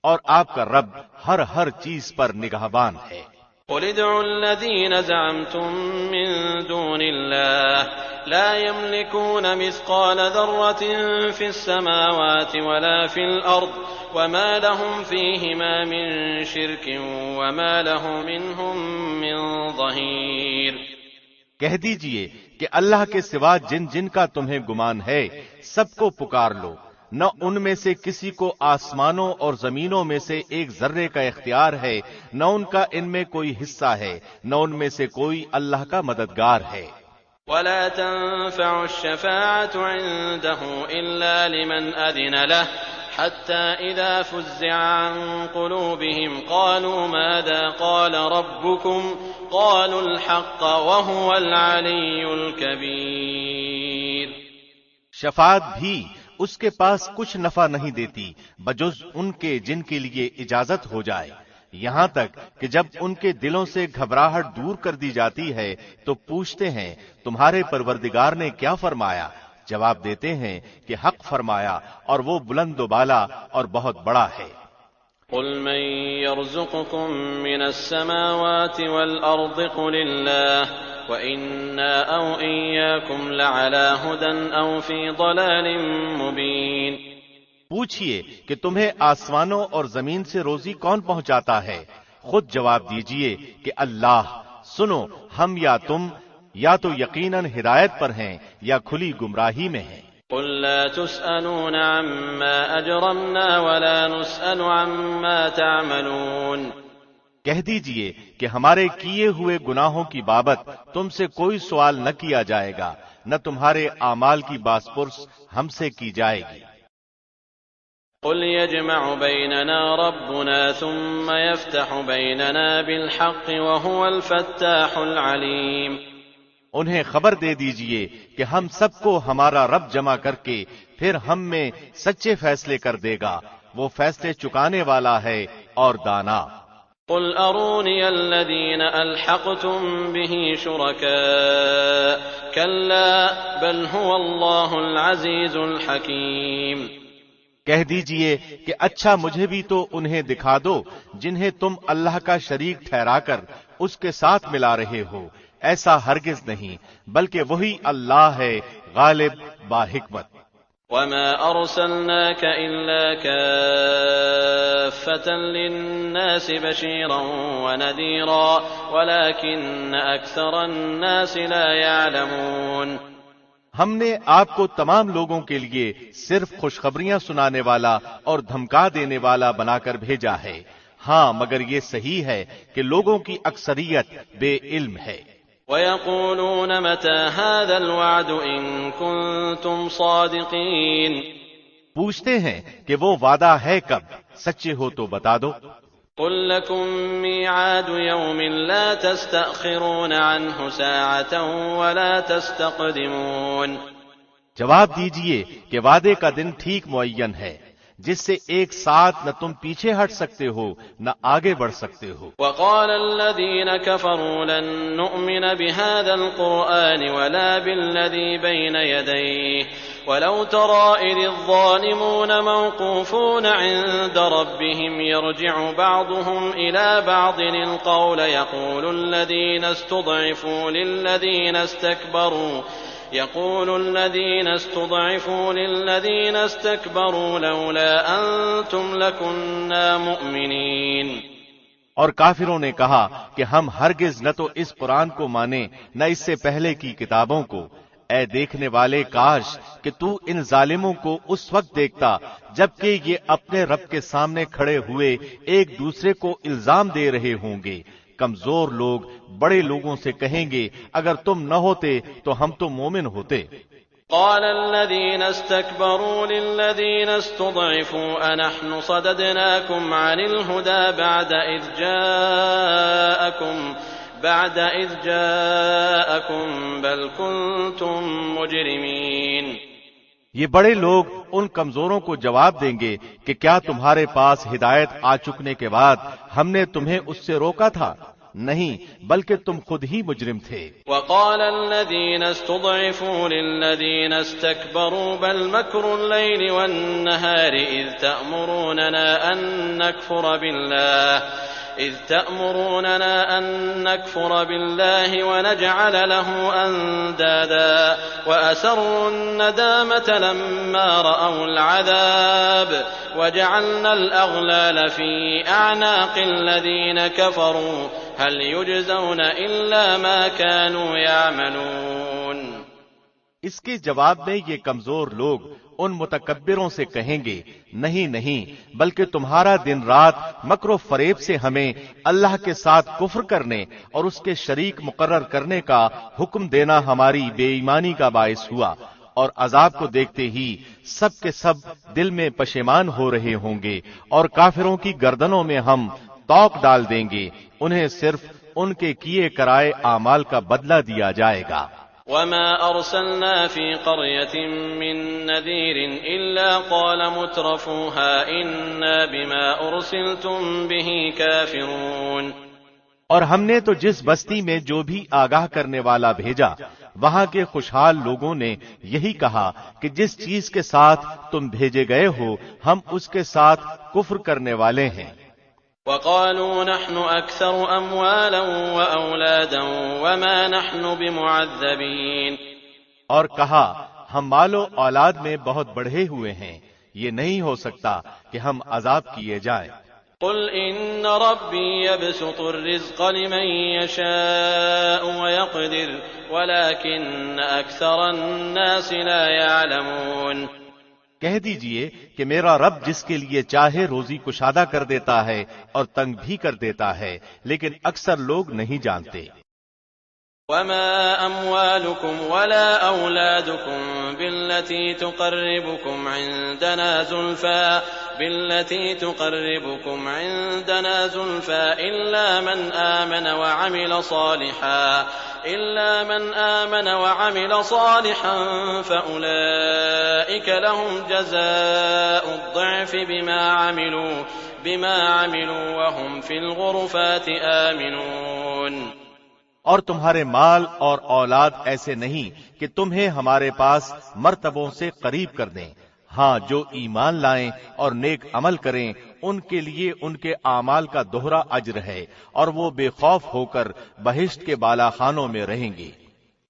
Speaker 2: اور آپ کا رب ہر چیز پر نگہبان ہے۔
Speaker 1: قُلِ ادْعُوا الَّذِينَ زَعَمْتُم مِّن دُونِ اللَّهِ لَا يَمْلِكُونَ مِثْقَالَ ذَرَّةٍ فِي السَّمَاوَاتِ وَلَا فِي الْأَرْضِ وَمَا لَهُمْ فِيهِمَا مِن شِرْكٍ وَمَا لَهُ مِنْهُم مِّن ظَهِيرٍ۔
Speaker 2: کہہ دیجئے کہ اللہ کے سوا جن جن کا تمہیں گمان ہے سب کو پکار لو، نہ ان میں سے کسی کو آسمانوں اور زمینوں میں سے ایک ذرے کا اختیار ہے، نہ ان کا ان میں کوئی حصہ ہے، نہ ان میں سے کوئی اللہ کا مددگار ہے۔
Speaker 1: وَلَا تَنفَعُ الشَّفَاعَةُ عِندَهُ إِلَّا لِمَنْ أَذِنَ لَهُ حَتَّى إِذَا فُزِّعَ عَن قُلُوبِهِمْ قَالُوا مَاذَا قَالَ رَبُّكُمْ قَالُوا الْحَقَّ وَهُوَ الْعَلِيُّ الْكَبِيرُ۔
Speaker 2: شفاعت بھی اس کے پاس کچھ نفع نہیں دیتی بجز ان کے جن کے لیے اجازت ہو جائے، یہاں تک کہ جب ان کے دلوں سے گھبراہٹ دور کر دی جاتی ہے تو پوچھتے ہیں تمہارے پروردگار نے کیا فرمایا؟ جواب دیتے ہیں کہ حق فرمایا اور وہ بلند و بالا اور بہت بڑا ہے۔
Speaker 1: قُلْ مَن يَرْزُقُكُم مِّنَ السَّمَاوَاتِ وَالْأَرْضِ قُلِ اللَّهُ وَإِنَّا أَوْ إِيَّاكُمْ لَعَلَىٰ هُدًى أَوْ فِي ضَلَالٍ مُّبِينٍ۔
Speaker 2: پوچھئے کہ تمہیں آسمانوں اور زمین سے روزی کون پہنچاتا ہے؟ خود جواب دیجئے کہ اللہ۔ سنو، ہم یا تم یا تو یقیناً ہدایت پر ہیں یا کھلی گمراہی میں ہیں۔
Speaker 1: قُل لَّا تُسْأَلُونَ عَمَّا أَجْرَمْنَا وَلَا نُسْأَلُ عَمَّا تَعْمَلُونَ۔
Speaker 2: کہہ دیجئے کہ ہمارے کیے ہوئے گناہوں کی بابت تم سے کوئی سوال نہ کیا جائے گا، نہ تمہارے اعمال کی باس پرس ہم سے کی جائے گی۔
Speaker 1: قُلْ يَجْمَعُ بَيْنَنَا رَبُّنَا ثُمَّ يَفْتَحُ بَيْنَنَا بِالْحَقِّ وَهُوَ الْفَتَّاحُ الْعَلِيمُ۔
Speaker 2: انہیں خبر دے دیجئے کہ ہم سب کو ہمارا رب جمع کر کے پھر ہم میں سچے فیصلے کر دے گا، وہ فیصلے چکانے والا ہے اور دانا۔
Speaker 1: قُلْ أَرُونِيَ الَّذِينَ أَلْحَقْتُم بِهِ شُرَكَاءَ كَلَّا بَلْ هُوَ اللَّهُ الْعَزِيزُ الْحَكِيمُ۔
Speaker 2: کہہ دیجئے کہ اچھا مجھے بھی تو انہیں دکھا دو جنہیں تم اللہ کا شریک ٹھہرا کر اس کے ساتھ ملا رہے ہو، ایسا ہرگز نہیں، بلکہ وہی اللہ ہے غالب با حکمت۔
Speaker 1: وما أرسلناك إلا كافة للناس بشيرا ونذيرا ولكن أكثر الناس لا يعلمون۔
Speaker 2: ہم نے آپ کو تمام لوگوں کے لیے صرف خوشخبریاں سنانے والا اور دھمکا دینے والا بنا کر بھیجا ہے، ہاں مگر یہ صحیح ہے کہ لوگوں کی اکثریت بے علم ہے۔
Speaker 1: وَيَقُولُونَ مَتَى هَذَا الْوَعْدُ إِن كُنتُمْ صَادِقِينَ۔
Speaker 2: پوچھتے ہیں کہ وہ وعدہ ہے کب، سچے ہو تو بتا دو۔
Speaker 1: قُل لَّكُم مِّيعَادُ يَوْمٍ لَّا تَسْتَأْخِرُونَ عَنْهُ سَاعَةً وَلَا تَسْتَقْدِمُونَ۔
Speaker 2: جواب دیجئے کہ وعدے کا دن ٹھیک معین ہے جس سے ایک ساتھ نہ تم پیچھے ہٹ سکتے ہو نہ آگے بڑھ سکتے ہو۔
Speaker 1: وقال الذين كفروا لن نؤمن بهذا القرآن ولا بالذي بين يديه ولو ترى إذ الظالمون موقوفون عند ربهم يرجع بعضهم إلى بعض القول يقول الذين استضعفوا للذين استكبروا لولا أنتم لكنا مؤمنين۔
Speaker 2: اور کافروں نے کہا کہ ہم ہرگز نہ تو اس قرآن کو مانیں نہ اس سے پہلے کی کتابوں کو۔ اے دیکھنے والے کاش کہ تو ان ظالموں کو اس وقت دیکھتا جبکہ یہ اپنے رب کے سامنے کھڑے ہوئے ایک دوسرے کو الزام دے رہے ہوں گے۔ کمزور لوگ بڑے لوگوں سے کہیں گے اگر تم نہ ہوتے تو ہم تو مومن ہوتے۔
Speaker 1: قال الذين استكبروا للذين استضعفوا أنحن صددناكم عن الهدى بعد إذ جاءكم بل كنتم مجرمين۔
Speaker 2: یہ بڑے لوگ ان کمزوروں کو جواب دیں گے کہ کیا تمہارے پاس ہدایت آ چکنے کے بعد ہم نے تمہیں اس سے روکا تھا؟ نہیں، بلکہ تم خود ہی مجرم تھے۔
Speaker 1: وقال الذين استضعفوا للذين استكبروا بل مكر الليل والنهار إذ تأمروننا أن نكفر بالله ونجعل له أندادا وأسروا الندامة لما رأوا العذاب وجعلنا الأغلال في أعناق الذين كفروا هل يجزون إلا ما كانوا يعملون۔
Speaker 2: اس کے جواب میں یہ کمزور لوگ ان متکبروں سے کہیں گے نہیں نہیں، بلکہ تمہارا دن رات مکر و فریب سے ہمیں اللہ کے ساتھ کفر کرنے اور اس کے شریک مقرر کرنے کا حکم دینا ہماری بے ایمانی کا باعث ہوا، اور عذاب کو دیکھتے ہی سب کے سب دل میں پشیمان ہو رہے ہوں گے، اور کافروں کی گردنوں میں ہم توق ڈال دیں گے، انہیں صرف ان کے کیے کرائے اعمال کا بدلہ دیا جائے گا۔
Speaker 1: وما أرسلنا في قرية من نذير إلا قال مترفوها إنا بما أرسلتم به كافرون۔
Speaker 2: اور ہم نے تو جس بستی میں جو بھی آگاہ کرنے والا بھیجا وہاں کے خوشحال لوگوں نے یہی کہا کہ جس چیز کے ساتھ تم بھیجے گئے ہو ہم اس کے ساتھ کفر کرنے والے ہیں۔
Speaker 1: وقالوا نحن أكثر أموالا وأولادا وما نحن بمعذبين۔
Speaker 2: اور کہا ہم مال و اولاد میں بہت بڑھے ہوئے ہیں، یہ نہیں ہو سکتا کہ ہم عذاب کیے جائیں۔
Speaker 1: قل إن ربي يبسط الرزق لمن يشاء ويقدر ولكن أكثر الناس لا يعلمون۔
Speaker 2: کہہ دیجئے کہ میرا رب جس کے لیے چاہے روزی کشادہ کر دیتا ہے اور تنگ بھی کر دیتا ہے، لیکن اکثر لوگ نہیں جانتے۔
Speaker 1: وما أموالكم ولا أولادكم بالتي تقربكم عندنا زلفى إلا من آمن وعمل صالحا فأولئك لهم جزاء الضعف بما عملوا وهم في الغرفات آمنون۔
Speaker 2: اور تمہارے مال اور اولاد ایسے نہیں کہ تمہیں ہمارے پاس مرتبوں سے قریب کر دیں، ہاں جو ایمان لائیں اور نیک عمل کریں ان کے لیے ان کے اعمال کا دوہرا اجر ہے اور وہ بے خوف ہو کر بہشت کے بالا خانوں میں رہیں گے۔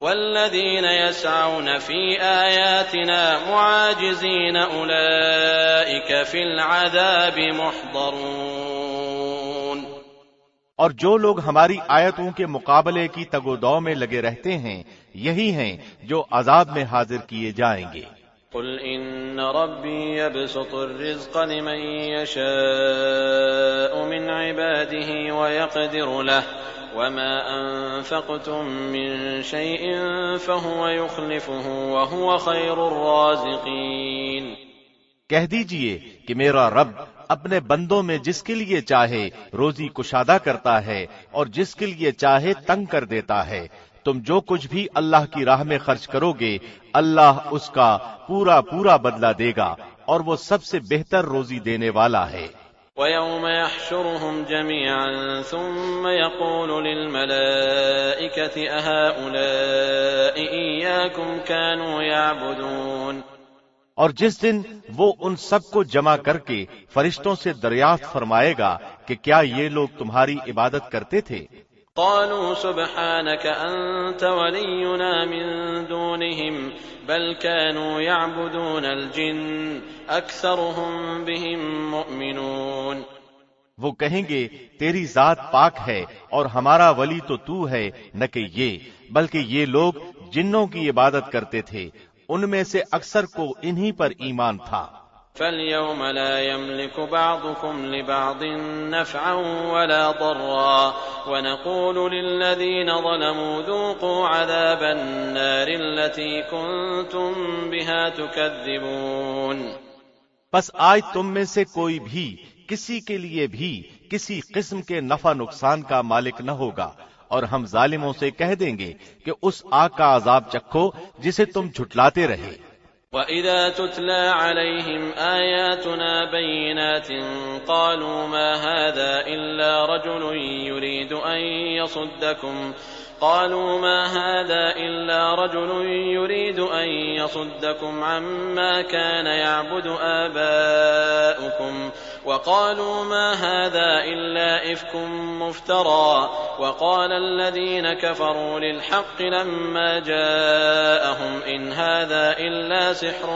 Speaker 1: والذین یسعون فی آیاتنا معاجزین اولئک فی العذاب محضرون،
Speaker 2: اور جو لوگ ہماری آیتوں کے مقابلے کی تگ و دو میں لگے رہتے ہیں یہی ہیں جو عذاب میں حاضر کیے جائیں گے۔
Speaker 1: قل ان ربی یبسط الرزق لمن یشاء من عباده ویقدر له وما انفقتم من شیء فهو يخلفه وهو خیر الرازقین۔
Speaker 2: کہہ دیجئے کہ میرا رب اپنے بندوں میں جس کے لیے چاہے روزی کشادہ کرتا ہے اور جس کے لیے چاہے تنگ کر دیتا ہے۔ تم جو کچھ بھی اللہ کی راہ میں خرچ کرو گے اللہ اس کا پورا پورا بدلہ دے گا اور وہ سب سے بہتر روزی دینے والا ہے۔
Speaker 1: وَيَوْمَ يَحْشُرُهُمْ جَمِيعًا ثُمَّ يَقُولُ لِلْمَلَائِكَةِ أَهَؤُلَاءِ إِيَّاكُمْ كَانُوا يَعْبُدُونَ،
Speaker 2: اور جس دن وہ ان سب کو جمع کر کے فرشتوں سے دریافت فرمائے گا کہ کیا یہ لوگ تمہاری عبادت کرتے تھے؟
Speaker 1: قالوا سبحانك أنت ولينا من دونهم بل كانوا يعبدون الجن أكثرهم بهم مؤمنون۔
Speaker 2: وہ کہیں گے تیری ذات پاک ہے اور ہمارا ولی تو تو ہے نہ کہ یہ، بلکہ یہ لوگ جنوں کی عبادت کرتے تھے، ان میں سے اکثر کو انہی پر ایمان تھا۔
Speaker 1: فَالْيَوْمَ لَا يَمْلِكُ بَعْضُكُمْ لِبَعْضٍ نَفْعًا وَلَا ضَرًّا وَنَقُولُ لِلَّذِينَ ظَلَمُوا ذُوقُوا عَذَابَ النَّارِ الَّتِي كُنتُم بِهَا تُكَذِّبُونَ۔
Speaker 2: پس آج تم میں سے کوئی بھی کسی کے لیے بھی کسی قسم کے نفع نقصان کا مالک نہ ہوگا، اور ہم ظالموں سے کہہ دیں گے کہ اس آگ کا عذاب چکھو جسے تم جھٹلاتے رہے۔
Speaker 1: وَإِذَا تُتْلَى عَلَيْهِمْ آيَاتُنَا بَيِّنَاتٍ قَالُوا مَا هَذَا إِلَّا رَجُلٌ يُرِيدُ أَن يَصُدَّكُمْ عَمَّا كَانَ يَعْبُدُ آبَاؤُكُمْ وَقَالُوا مَا هَذَا إِلَّا إِفْكٌ مُفْتَرًى وَقَالَ الَّذِينَ كَفَرُوا لِلْحَقِّ لَمَّا جَاءَهُمْ إِنْ هَذَا إِلَّا سِحْرٌ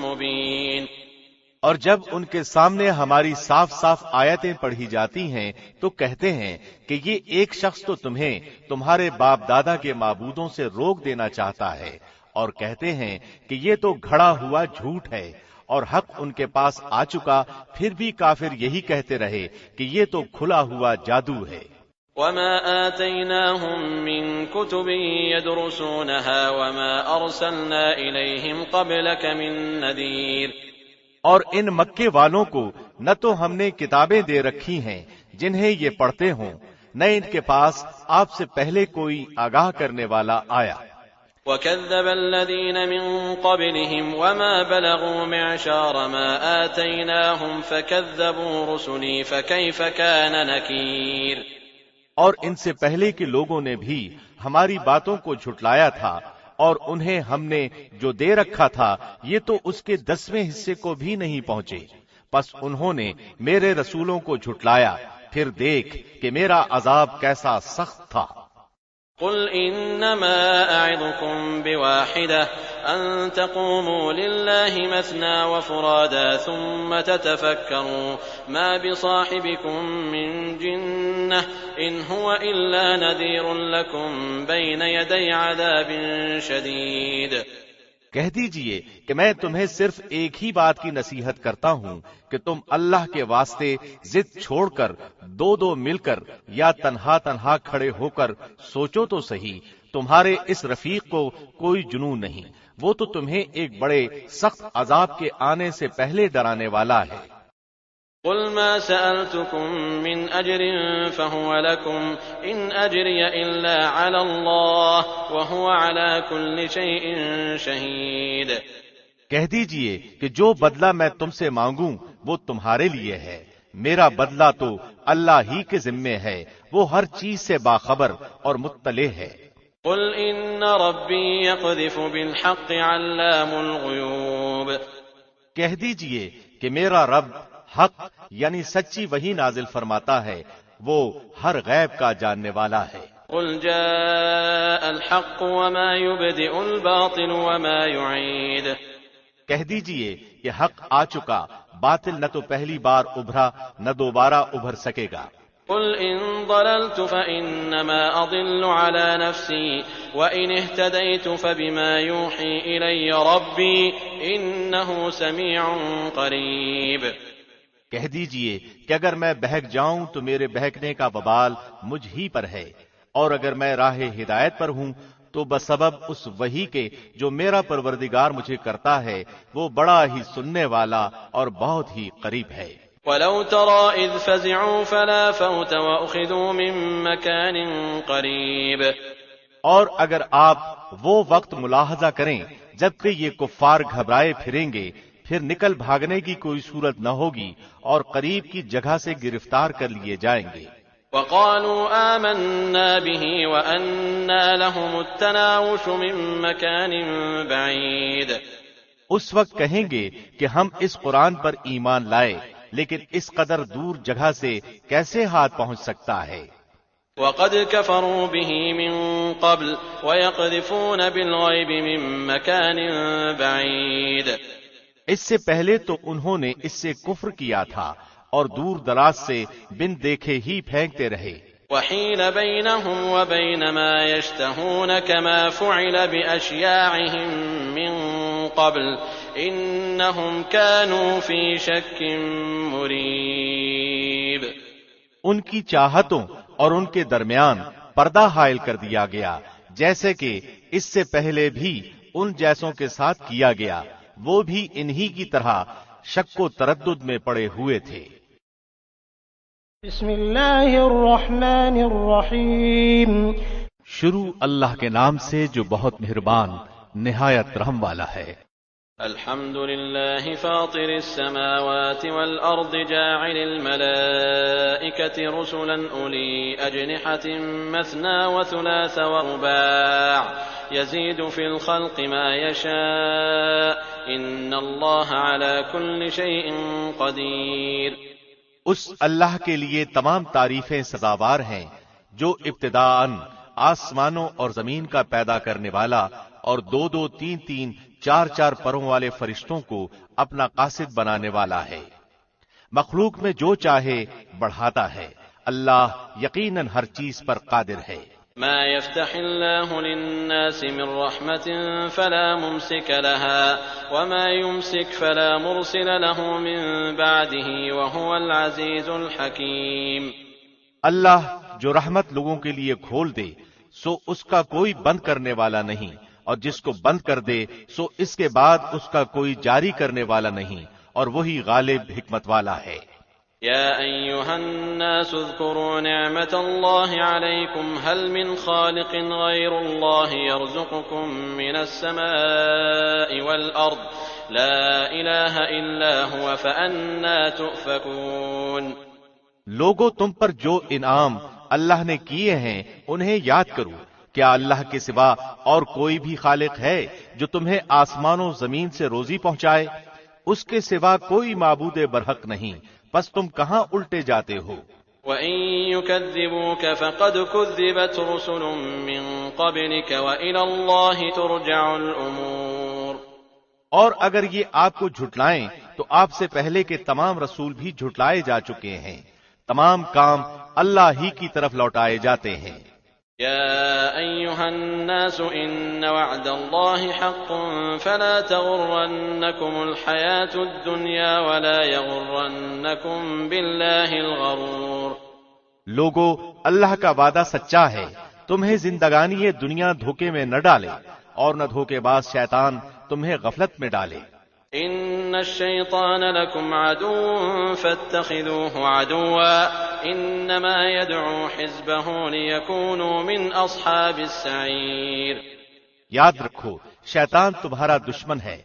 Speaker 1: مُبِينٌ۔
Speaker 2: اور جب ان کے سامنے ہماری صاف صاف آیتیں پڑھی جاتی ہیں تو کہتے ہیں کہ یہ ایک شخص تو تمہیں تمہارے باپ دادا کے معبودوں سے روک دینا چاہتا ہے، اور کہتے ہیں کہ یہ تو گھڑا ہوا جھوٹ ہے، اور حق ان کے پاس آ چکا پھر بھی کافر یہی کہتے رہے کہ یہ تو کھلا ہوا جادو ہے۔
Speaker 1: وَمَا آتَيْنَاهُم مِّن كُتُبٍ يَدْرُسُونَهَا وَمَا أَرْسَلْنَا إِلَيْهِمْ قَبْلَكَ مِن نَّذِيرٍ۔
Speaker 2: اور ان مکے والوں کو نہ تو ہم نے کتابیں دے رکھی ہیں جنہیں یہ پڑھتے ہوں، نہ ان کے پاس آپ سے پہلے کوئی آگاہ کرنے والا آیا۔
Speaker 1: وَكَذَّبَ الَّذِينَ مِن قَبْلِهِمْ وَمَا بَلَغُوا مِعْشَارَ مَا آتَيْنَاهُمْ فَكَذَّبُوا رُسُلِي فَكَيْفَ كَانَ نَكِيرِ۔
Speaker 2: اور ان سے پہلے کے لوگوں نے بھی ہماری باتوں کو جھٹلایا تھا، اور انہیں ہم نے جو دے رکھا تھا یہ تو اس کے 10ویں حصے کو بھی نہیں پہنچے، پس انہوں نے میرے رسولوں کو جھٹلایا، پھر دیکھ کہ میرا عذاب کیسا سخت تھا۔
Speaker 1: قل انما اعظكم بواحدة ان تقوموا لله مثنى وفرادا ثم تتفكروا ما بصاحبكم من جنة ان هو الا نذير لكم بين يدي عذاب شديد۔
Speaker 2: کہہ دیجئے کہ میں تمہیں صرف ایک ہی بات کی نصیحت کرتا ہوں کہ تم اللہ کے واسطے ضد چھوڑ کر دو مل کر یا تنہا تنہا کھڑے ہو کر سوچو تو صحیح، تمہارے اس رفیق کو کوئی جنون نہیں، وہ تو تمہیں ایک بڑے سخت عذاب کے آنے سے پہلے ڈرانے والا ہے۔
Speaker 1: قل ما سألتكم من أجر فهو لكم إن أجري إلا على الله وهو على كل شيء شهيد۔
Speaker 2: کہہ دیجئے کہ جو بدلہ میں تم سے مانگوں وہ تمہارے لیے ہے، میرا بدلہ تو اللہ ہی کے ذمے ہے، وہ ہر چیز سے باخبر اور مطلع ہے۔
Speaker 1: قل إن ربي يقذف بالحق علام الغيوب۔
Speaker 2: کہہ دیجئے کہ میرا رب حق یعنی سچی وحی نازل فرماتا ہے، وہ ہر غیب کا جاننے والا ہے۔
Speaker 1: قل جاء الحق وما يبدئ الباطل وما يعيد،
Speaker 2: کہہ دیجئے کہ حق آ چکا، باطل نہ تو پہلی بار ابھرا نہ دوبارہ ابھر سکے گا۔
Speaker 1: قل إن ضللت فإنما أضل على نفسي وإن اهتديت فبما يوحي إلي ربي إنه سميع قريب،
Speaker 2: کہہ دیجئے کہ اگر میں بہک جاؤں تو میرے بہکنے کا وبال مجھ ہی پر ہے، اور اگر میں راہ ہدایت پر ہوں تو بسبب اس وحی کے جو میرا پروردگار مجھے کرتا ہے وہ بڑا ہی سننے والا اور بہت ہی قریب ہے۔
Speaker 1: وَلَوْ تَرَىٰ إِذْ فَزِعُوا فَلَا فَوْتَ وَأُخِذُوا مِن مَّكَانٍ قَرِيبٍ،
Speaker 2: اور اگر آپ وہ وقت ملاحظہ کریں جبکہ یہ کفار گھبرائے پھریں گے، پھر نکل بھاگنے کی کوئی صورت نہ ہوگی اور قریب کی جگہ سے گرفتار کر لیے جائیں گے۔
Speaker 1: وَقَالُوا آمَنَّا بِهِ وَأَنَّىٰ لَهُمُ التَّنَاوُشُ مِن مَّكَانٍ بَعِيدٍ،
Speaker 2: اس وقت کہیں گے کہ ہم اس قرآن پر ایمان لائے، لیکن اس قدر دور جگہ سے کیسے ہاتھ پہنچ سکتا ہے۔
Speaker 1: وَقَدْ كَفَرُوا بِهِ مِن قَبْلُ وَيَقْذِفُونَ بِالْغَيْبِ مِن مَّكَانٍ بَعِيدٍ،
Speaker 2: اس سے پہلے تو انہوں نے اس سے کفر کیا تھا اور دور دراز سے بن دیکھے ہی پھینکتے رہے۔
Speaker 1: وَحِيلَ بَيْنَهُمْ وَبَيْنَ مَا يَشْتَهُونَ كَمَا فُعِلَ بِأَشْيَاعِهِم مِّن قَبْلُ إِنَّهُمْ كَانُوا فِي شَكٍّ مُّرِيبٍ،
Speaker 2: ان کی چاہتوں اور ان کے درمیان پردہ حائل کر دیا گیا، جیسے کہ اس سے پہلے بھی ان جیسوں کے ساتھ کیا گیا، وہ بھی انہی کی طرح شک و تردد میں پڑے ہوئے تھے۔
Speaker 3: بسم اللہ الرحمن الرحیم،
Speaker 2: شروع اللہ کے نام سے جو بہت مہربان نہایت رحم والا ہے۔
Speaker 1: الحمد للہ فاطر السماوات والارض جاعل الملائکة رسلا اولی اجنحة مثنى وثلاث ورباع يزيد في الخلق ما يشاء ان اللہ على كل شيء قدیر۔
Speaker 2: اس اللہ کے لیے تمام تعریفیں سزاوار ہیں جو ابتداءً آسمانوں اور زمین کا پیدا کرنے والا اور دو دو تین تین چار چار پروں والے فرشتوں کو اپنا قاصد بنانے والا ہے۔ مخلوق میں جو چاہے بڑھاتا ہے، اللہ یقیناً ہر چیز پر قادر ہے۔
Speaker 1: ما يفتح الله للناس من رحمة فلا ممسك لها وما يمسك فلا مرسل له من بعده وهو العزيز الحكيم،
Speaker 2: اللہ جو رحمت لوگوں کے لیے کھول دے سو اس کا کوئی بند کرنے والا نہیں، اور جس کو بند کر دے سو اس کے بعد اس کا کوئی جاری کرنے والا نہیں، اور وہی غالب حکمت والا ہے۔
Speaker 1: يا أيها الناس اذكروا نعمة الله عليكم هل من خالق غير الله يرزقكم من السماء والأرض لا إله إلا هو فأنا تؤفكون۔
Speaker 2: لوگوں تم پر جو انعام اللہ نے کیے ہیں انہیں یاد کرو، کیا اللہ کے سوا اور کوئی بھی خالق ہے جو تمہیں آسمانوں زمین سے روزی پہنچائے؟ اس کے سوا کوئی معبود برحق نہیں، پس تم کہاں الٹے جاتے ہو؟
Speaker 1: وَإِن يُكَذِّبُوكَ فَقَدْ كُذِّبَتْ رُسُلٌ مِّن قَبْلِكَ وَإِلَى اللَّهِ تُرْجَعُ الْأُمُورُ،
Speaker 2: اور اگر یہ آپ کو جھٹلائیں تو آپ سے پہلے کے تمام رسول بھی جھٹلائے جا چکے ہیں، تمام کام اللہ ہی کی طرف لوٹائے جاتے ہیں۔
Speaker 1: يا أيها الناس إن وعد الله حق فلا تغرنكم الحياة الدنيا ولا يغرنكم بالله الغرور۔
Speaker 2: لوگو، اللہ کا وعدہ سچا ہے، تمہیں زندگانی دنیا دھوکے میں نہ ڈالے اور نہ دھوکے باز شیطان تمہیں غفلت میں ڈالے۔
Speaker 1: ان الشیطان لکم عدو فاتخذوه عدوا انما يدعو حزبه ليكونوا من اصحاب السعیر۔
Speaker 2: یاد رکھو، شیطان تمہارا دشمن ہے،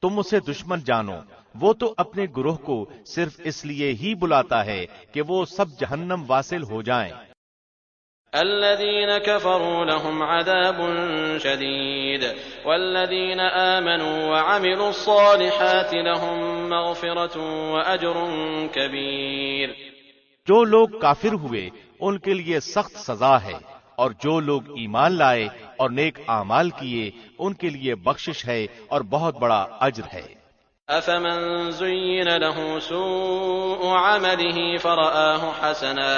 Speaker 2: تم اسے دشمن جانو، وہ تو اپنے گروہ کو صرف اس لیے ہی بلاتا ہے کہ وہ سب جہنم واصل ہو جائیں۔
Speaker 1: الذين كفروا لهم عذاب شديد والذين آمنوا وعملوا الصالحات لهم مغفرة وأجر كبير۔
Speaker 2: جو لوگ کافر ہوئے ان کے لیے سخت سزا ہے، اور جو لوگ ایمان لائے اور نیک اعمال کیے ان کے لیے بخشش ہے اور بہت بڑا اجر ہے۔
Speaker 1: أفمن زين له سوء عمله فرآه حسنا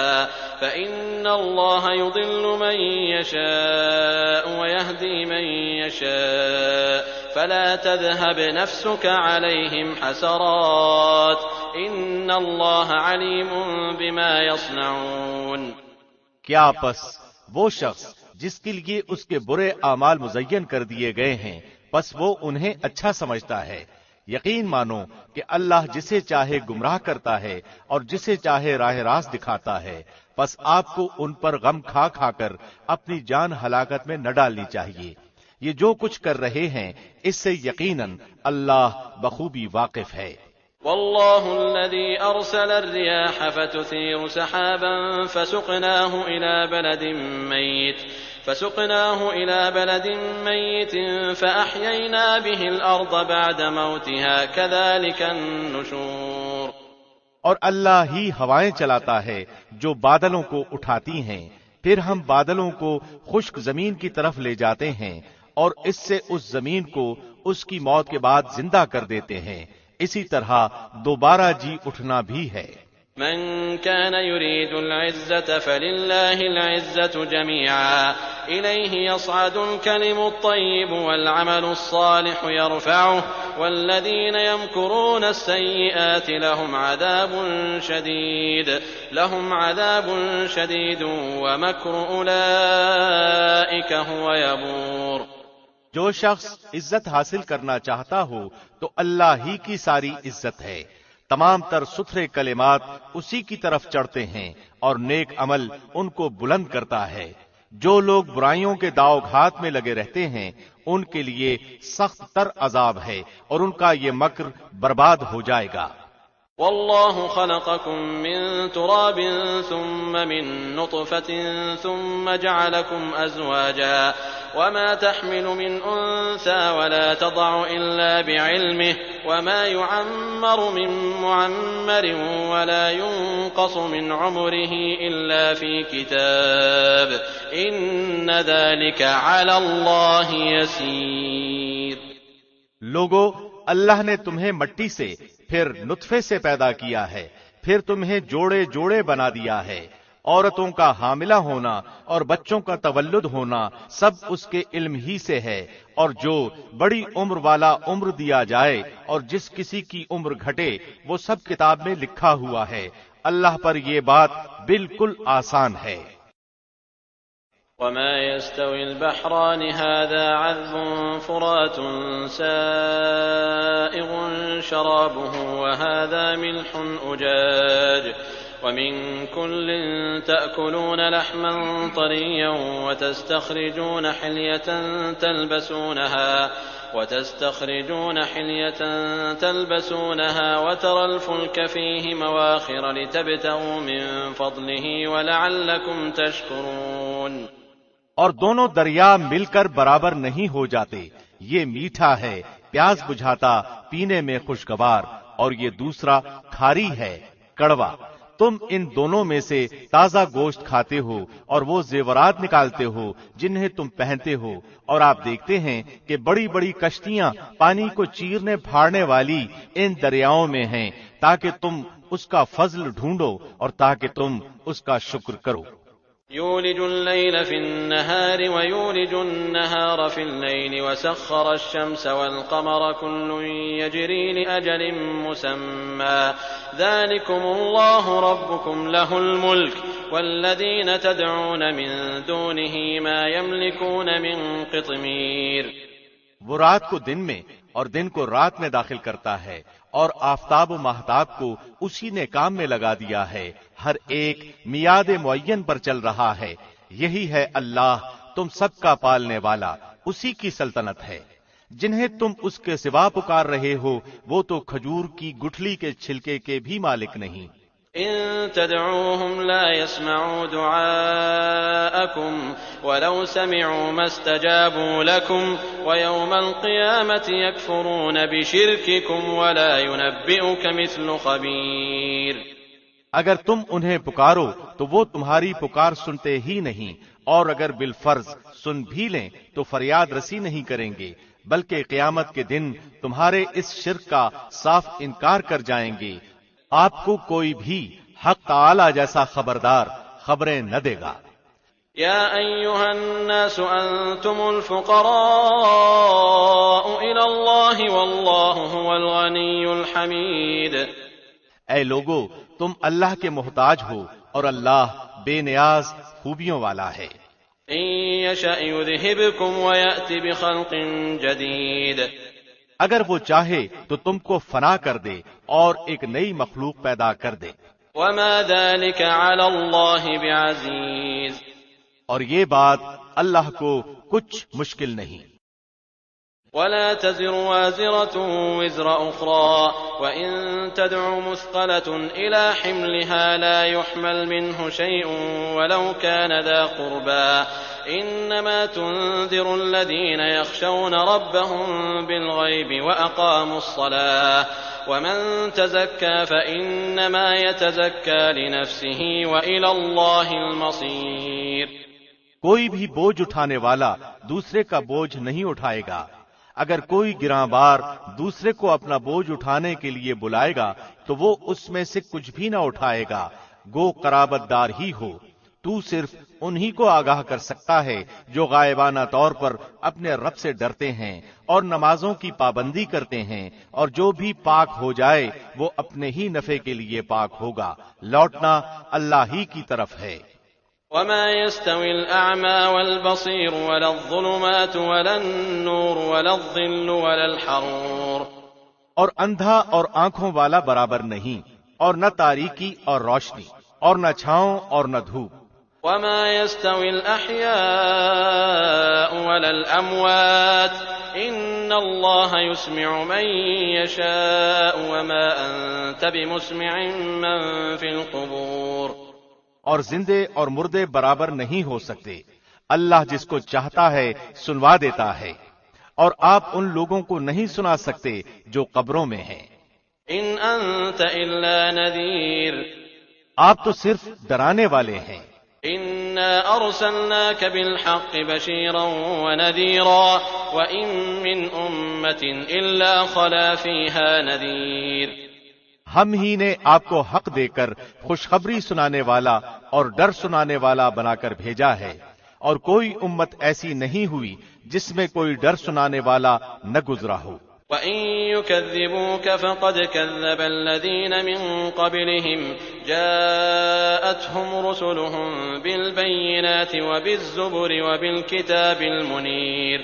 Speaker 1: فإن الله يضل من يشاء ويهدي من يشاء فلا تذهب نفسك عليهم حسرات إن الله عليم بما يصنعون۔
Speaker 2: کیا پس وہ شخص جس کے لیے اس کے برے اعمال مزین کر دیے گئے ہیں پس وہ انہیں اچھا سمجھتا ہے؟ یقین مانو کہ اللہ جسے چاہے گمراہ کرتا ہے اور جسے چاہے راہ راست دکھاتا ہے، بس آپ کو ان پر غم کھا کھا کر اپنی جان ہلاکت میں نہ ڈالنی چاہیے۔ یہ جو کچھ کر رہے ہیں اس سے یقیناً اللہ بخوبی واقف ہے۔
Speaker 1: والله الذي أرسل الرياح فتثير سحابا فسقناه إلى بلد ميت فأحيينا به الأرض بعد موتها كذلك النشور۔
Speaker 2: اور اللہ ہی ہوائیں چلاتا ہے جو بادلوں کو اٹھاتی ہیں، پھر ہم بادلوں کو خشک زمین کی طرف لے جاتے ہیں اور اس سے اس زمین کو اس کی موت کے بعد زندہ کر دیتے ہیں، اسی طرح دوبارہ جی اٹھنا بھی ہے۔
Speaker 1: من كان يريد العزة فلله العزة جميعا إليه يصعد الكلم الطيب والعمل الصالح يرفعه والذين يمكرون السيئات لهم عذاب شديد ومكر أولئك هو يبور۔
Speaker 2: جو شخص عزت حاصل کرنا چاہتا ہو تو اللہ ہی کی ساری عزت ہے، تمام تر ستھرے کلمات اسی کی طرف چڑھتے ہیں اور نیک عمل ان کو بلند کرتا ہے۔ جو لوگ برائیوں کے داؤ گھات میں لگے رہتے ہیں ان کے لیے سخت تر عذاب ہے اور ان کا یہ مکر برباد ہو جائے گا۔
Speaker 1: والله خلقكم من تراب ثم من نطفة ثم جعلكم أزواجا وما تحمل من أنثى ولا تضع إلا بعلمه وما يعمر من معمر ولا ينقص من عمره إلا في كتاب إن ذلك على الله يسير۔
Speaker 2: لوگو، اللہ نے تمہیں مٹی سے پھر نطفے سے پیدا کیا ہے، پھر تمہیں جوڑے جوڑے بنا دیا ہے۔ عورتوں کا حاملہ ہونا اور بچوں کا تولد ہونا سب اس کے علم ہی سے ہے، اور جو بڑی عمر والا عمر دیا جائے اور جس کسی کی عمر گھٹے وہ سب کتاب میں لکھا ہوا ہے۔ اللہ پر یہ بات بالکل آسان ہے۔
Speaker 1: وما يستوي البحران هذا عذب فرات سائغ شرابه وهذا ملح أجاج ومن كل تأكلون لحما طريا وتستخرجون حلية تلبسونها وترى الفلك فيه مواخر لتبتغوا من فضله ولعلكم تشكرون۔
Speaker 2: اور دونوں دریا مل کر برابر نہیں ہو جاتے، یہ میٹھا ہے، پیاس بجھاتا، پینے میں خوشگوار، اور یہ دوسرا کھاری ہے، کڑوا۔ تم ان دونوں میں سے تازہ گوشت کھاتے ہو اور وہ زیورات نکالتے ہو جنہیں تم پہنتے ہو، اور آپ دیکھتے ہیں کہ بڑی بڑی کشتیاں پانی کو چیرنے پھاڑنے والی ان دریاؤں میں ہیں تاکہ تم اس کا فضل ڈھونڈو اور تاکہ تم اس کا شکر کرو۔
Speaker 1: يولج الليل في النهار ويولج النهار في الليل وسخر الشمس والقمر كل يجري لأجل مسمى ذلكم الله ربكم له الملك والذين تدعون من دونه ما يملكون من قطمير۔
Speaker 2: وہ رات کو دن میں اور دن کو رات میں داخل کرتا ہے اور آفتاب و ماہتاب کو اسی نے کام میں لگا دیا ہے، ہر ایک میعاد معین پر چل رہا ہے۔ یہی ہے اللہ تم سب کا پالنے والا، اسی کی سلطنت ہے۔ جنہیں تم اس کے سوا پکار رہے ہو وہ تو کھجور کی گٹھلی کے چھلکے کے بھی مالک نہیں۔
Speaker 1: إن تدعوهم لا يسمعوا دعاءكم ولو سمعوا ما استجابوا لكم ويوم القيامة يكفرون بشرككم ولا ينبئك مثل خبير.
Speaker 2: اگر تم انہیں پکارو تو وہ تمہاری پکار سنتے ہی نہیں، اور اگر بالفرض سن بھی لیں تو فریاد رسی نہیں کریں گے، بلکہ قیامت کے دن تمہارے اس شرک کا صاف انکار کر جائیں گے. آپ کو کوئی بھی حق تعالی جیسا خبردار خبریں نہ دے گا.
Speaker 1: يا أيها الناس أنتم الفقراء إلى الله والله هو الغني الحميد.
Speaker 2: اے لوگو، تم اللہ کے محتاج ہو اور اللہ بے نیاز خوبیوں والا ہے.
Speaker 1: إن يشأ يذهبكم ويأتي بخلق جديد.
Speaker 2: اگر وہ چاہے تو تم کو فنا کر دے اور ایک نئی مخلوق پیدا کر دے.
Speaker 1: وما ذلك على الله بعزيز.
Speaker 2: اور یہ بات اللہ کو کچھ مشکل نہیں.
Speaker 1: ولا تزر وازرة وزر أخرى وإن تدع مثقلة إلى حملها لا يحمل منه شيء ولو كان ذا قربى إنما تنذر الذين يخشون ربهم بالغيب وأقاموا الصلاة ومن تزكى فإنما يتزكى لنفسه وإلى الله المصير.
Speaker 2: کوئی بھی بوجھ اٹھانے والا دوسرے کا بوجھ نہیں اٹھائے گا. اگر کوئی گراں بار دوسرے کو اپنا بوجھ اٹھانے کے لیے بلائے گا تو وہ اس میں سے کچھ بھی نہ اٹھائے گا، گو قرابت دار ہی ہو. تو صرف انہی کو آگاہ کر سکتا ہے جو غائبانہ طور پر اپنے رب سے ڈرتے ہیں اور نمازوں کی پابندی کرتے ہیں، اور جو بھی پاک ہو جائے وہ اپنے ہی نفع کے لیے پاک ہوگا. لوٹنا اللہ ہی کی طرف ہے.
Speaker 1: وما يستوي الأعمى والبصير ولا الظلمات ولا النور ولا الظل ولا الحرور.
Speaker 2: اور اندھا اور آنکھوں والا برابر نہیں، اور نہ تاریکی اور روشنی، اور نہ چھاؤں اور نہ دھوپ.
Speaker 1: وما يستوي الأحياء ولا الأموات إن الله يسمع من يشاء وما أنت بمسمع من في القبور.
Speaker 2: اور زندے اور مردے برابر نہیں ہو سکتے. اللہ جس کو چاہتا ہے سنوا دیتا ہے، اور آپ ان لوگوں کو نہیں سنا سکتے جو قبروں میں ہیں.
Speaker 1: إن أنت إلا نذير.
Speaker 2: آپ تو صرف ڈرانے والے ہیں.
Speaker 1: إنا أرسلناك بالحق بشيرا ونذيرا وإن من أمة إلا خلا فيها نذير.
Speaker 2: ہم ہی نے آپ کو حق دے کر خوشخبری سنانے والا اور ڈر سنانے والا بنا کر بھیجا ہے، اور کوئی امت ایسی نہیں ہوئی جس میں کوئی ڈر سنانے والا نہ گزرا ہو.
Speaker 1: وَإِن يُكَذِّبُوكَ فَقَدْ كَذَّبَ الَّذِينَ مِن قَبْلِهِمْ جَاءَتْهُمْ رُسُلُهُم بِالْبَيِّنَاتِ وَبِالزُّبُرِ وَبِالْكِتَابِ الْمُنِيرِ.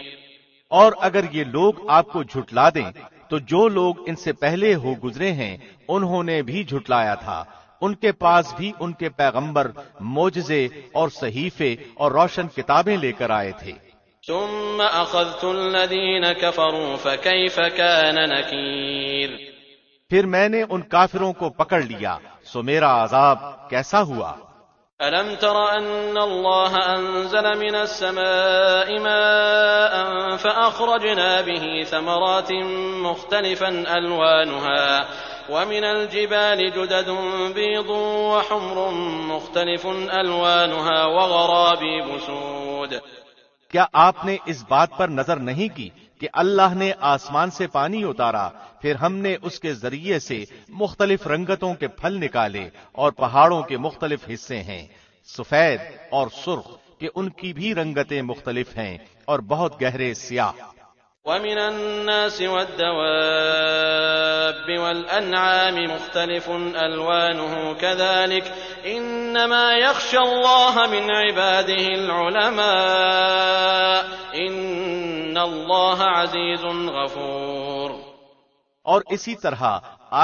Speaker 2: اور اگر یہ لوگ آپ کو جھٹلا دیں تو جو لوگ ان سے پہلے ہو گزرے ہیں انہوں نے بھی جھٹلایا تھا. ان کے پاس بھی ان کے پیغمبر معجزے اور صحیفے اور روشن کتابیں لے کر آئے تھے.
Speaker 1: ثم أخذت الذين كفروا فكيف كان نكير.
Speaker 2: پھر میں نے ان کافروں کو پکڑ لیا، سو میرا عذاب کیسا ہوا.
Speaker 1: ألم تر أن الله أنزل من السماء ماء فأخرجنا به ثمرات مختلفا ألوانها ومن الجبال جدد بيض وحمر مختلف ألوانها وغرابيب سود.
Speaker 2: کیا آپ نے اس بات پر نظر نہیں کی کہ اللہ نے آسمان سے پانی اتارا، پھر ہم نے اس کے ذریعے سے مختلف رنگتوں کے پھل نکالے، اور پہاڑوں کے مختلف حصے ہیں سفید اور سرخ کہ ان کی بھی رنگتیں مختلف ہیں اور بہت گہرے سیاہ.
Speaker 1: ومن الناس والدواب والأنعام مختلف ألوانه كذلك إنما يخشى الله من عباده العلماء إن الله عزيز غفور.
Speaker 2: اور اسی طرح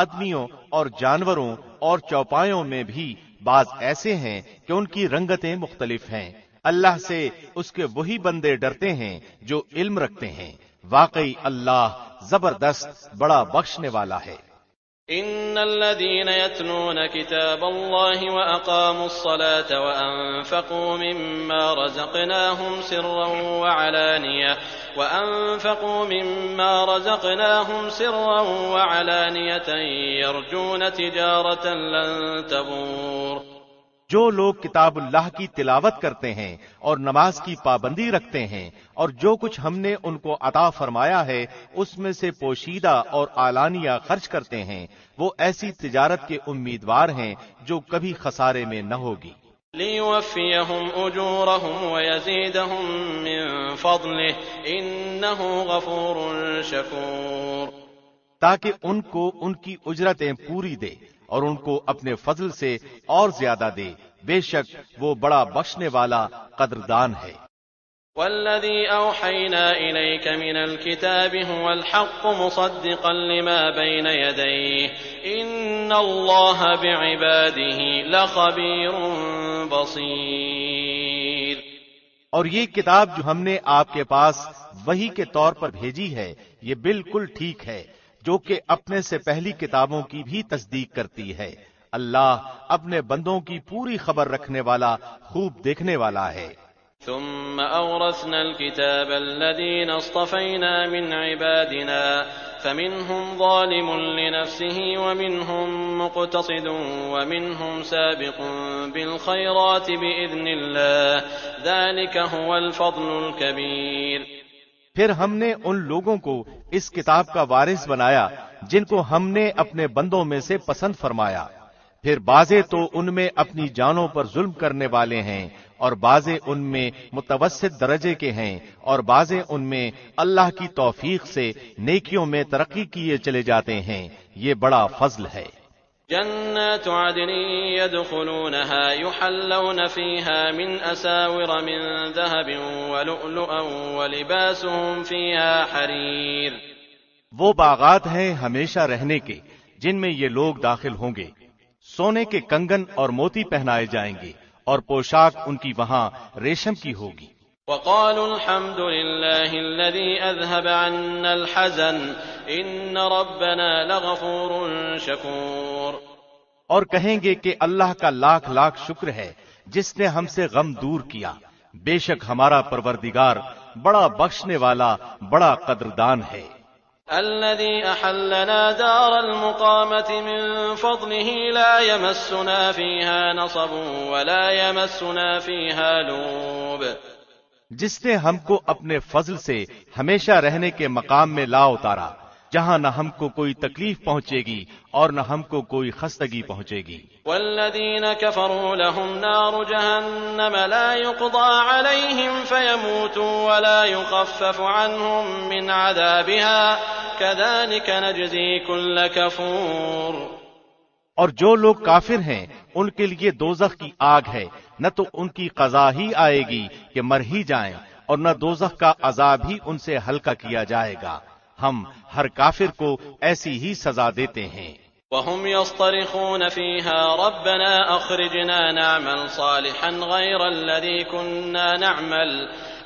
Speaker 2: آدمیوں اور جانوروں اور چوپایوں میں بھی بعض ایسے ہیں کہ ان کی رنگتیں مختلف ہیں. اللہ سے اس کے وہی بندے ڈرتے ہیں جو علم رکھتے ہیں. واقعی اللہ زبردست بڑا بخشنے والا ہے.
Speaker 1: إن الذين يتلون كتاب الله وأقاموا الصلاة وأنفقوا مما رزقناهم سرا وعلانية يرجون تجارة لن تبور.
Speaker 2: جو لوگ کتاب اللہ کی تلاوت کرتے ہیں اور نماز کی پابندی رکھتے ہیں اور جو کچھ ہم نے ان کو عطا فرمایا ہے اس میں سے پوشیدہ اور اعلانیہ خرچ کرتے ہیں، وہ ایسی تجارت کے امیدوار ہیں جو کبھی خسارے میں نہ ہوگی.
Speaker 1: لِيُوَفِّيَهُمْ أُجُورَهُمْ وَيَزِيدَهُمْ مِنْ فَضْلِهِ إِنَّهُ غَفُورٌ شَكُورٌ.
Speaker 2: تاکہ ان کو ان کی اجرتیں پوری دے اور ان کو اپنے فضل سے اور زیادہ دے، بے شک وہ بڑا بخشنے والا قدردان ہے.
Speaker 1: وَالَّذِي أَوْحَيْنَا إِلَيْكَ مِنَ الْكِتَابِ هُوَ الْحَقُّ مُصَدِّقًا لِمَا بَيْنَ يَدَيْهِ إِنَّ اللَّهَ بِعِبَادِهِ لَخَبِيرٌ بَصِيرٌ.
Speaker 2: اور یہ کتاب جو ہم نے آپ کے پاس وحی کے طور پر بھیجی ہے یہ بالکل ٹھیک ہے، جو کہ اپنے سے پہلی کتابوں کی بھی تصدیق کرتی ہے. اللہ اپنے بندوں کی پوری خبر رکھنے والا، خوب دیکھنے والا ہے.
Speaker 1: ثم أورثنا الكتاب الذين اصطفينا من عبادنا فمنهم ظالم لنفسه ومنهم مقتصد ومنهم سابق بالخيرات بإذن الله ذلك هو الفضل الكبير.
Speaker 2: پھر ہم نے ان لوگوں کو اس کتاب کا وارث بنایا جن کو ہم نے اپنے بندوں میں سے پسند فرمایا، پھر بعضے تو ان میں اپنی جانوں پر ظلم کرنے والے ہیں اور بعضے ان میں متوسط درجے کے ہیں اور بعضے ان میں اللہ کی توفیق سے نیکیوں میں ترقی کیے چلے جاتے ہیں. یہ بڑا فضل ہے.
Speaker 1: جنات عدن يدخلونها يحلون فيها من أساور من ذهب ولؤلؤا ولباسهم فيها حرير.
Speaker 2: وہ باغات ہیں ہمیشہ رہنے کے جن میں یہ لوگ داخل ہوں گے، سونے کے کنگن اور موتی پہنائے جائیں گے اور پوشاک ان کی وہاں ریشم کی ہوگی.
Speaker 1: وقالوا الحمد لله الذي أذهب عنا الحزن إن ربنا لغفور شكور.
Speaker 2: اور کہیں گے کہ اللہ کا لاکھ لاکھ شکر ہے جس نے ہم سے غم دور کیا، بے شک ہمارا پروردگار بڑا بخشنے والا، بڑا قدردان ہے.
Speaker 1: الذي أحلنا دار المقامة من فضله لا يمسنا فيها نصب ولا يمسنا فيها لوب.
Speaker 2: جس نے ہم کو اپنے فضل سے ہمیشہ رہنے کے مقام میں لا اتارا جہاں نہ ہم کو کوئی تکلیف پہنچے گی اور نہ ہم کو کوئی خستگی پہنچے گی.
Speaker 1: والذین كفروا لهم نار جہنم لا يقضى عليهم فيموتوا ولا يخفف عنهم من عذابها كذلك نجزي كل كفور.
Speaker 2: اور جو لوگ کافر ہیں ان کے لیے دوزخ کی آگ ہے، نہ تو ان کی قضا ہی آئے گی کہ مر ہی جائیں اور نہ دوزخ کا عذاب ہی ان سے ہلکا کیا جائے گا. ہم ہر کافر کو ایسی ہی سزا دیتے ہیں.
Speaker 1: وهم يصطرخون فيها ربنا أخرجنا نعمل صالحا غير الذي كنا نعمل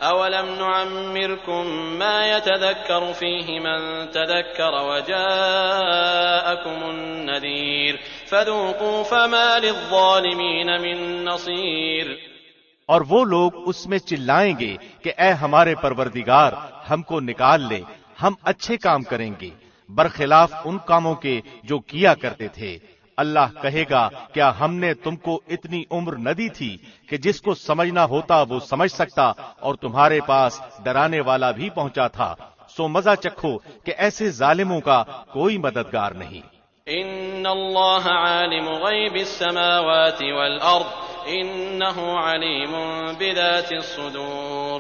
Speaker 1: أولم نعمركم ما يتذكر فيه من تذكر وجاءكم النذير فذوقوا فما للظالمين من نصير.
Speaker 2: اور وہ لوگ اس میں چلائیں گے کہ اے ہمارے پروردگار ہم کو نکال لے، ہم اچھے کام کریں گے برخلاف ان کاموں کے جو کیا کرتے تھے. اللہ کہے گا کیا ہم نے تم کو اتنی عمر نہ دی تھی کہ جس کو سمجھنا ہوتا وہ سمجھ سکتا اور تمہارے پاس ڈرانے والا بھی پہنچا تھا. سو مزہ چکھو کہ ایسے ظالموں کا کوئی مددگار نہیں.
Speaker 1: ان اللہ عالم غیب السماوات والارض انہ علیم بذات الصدور.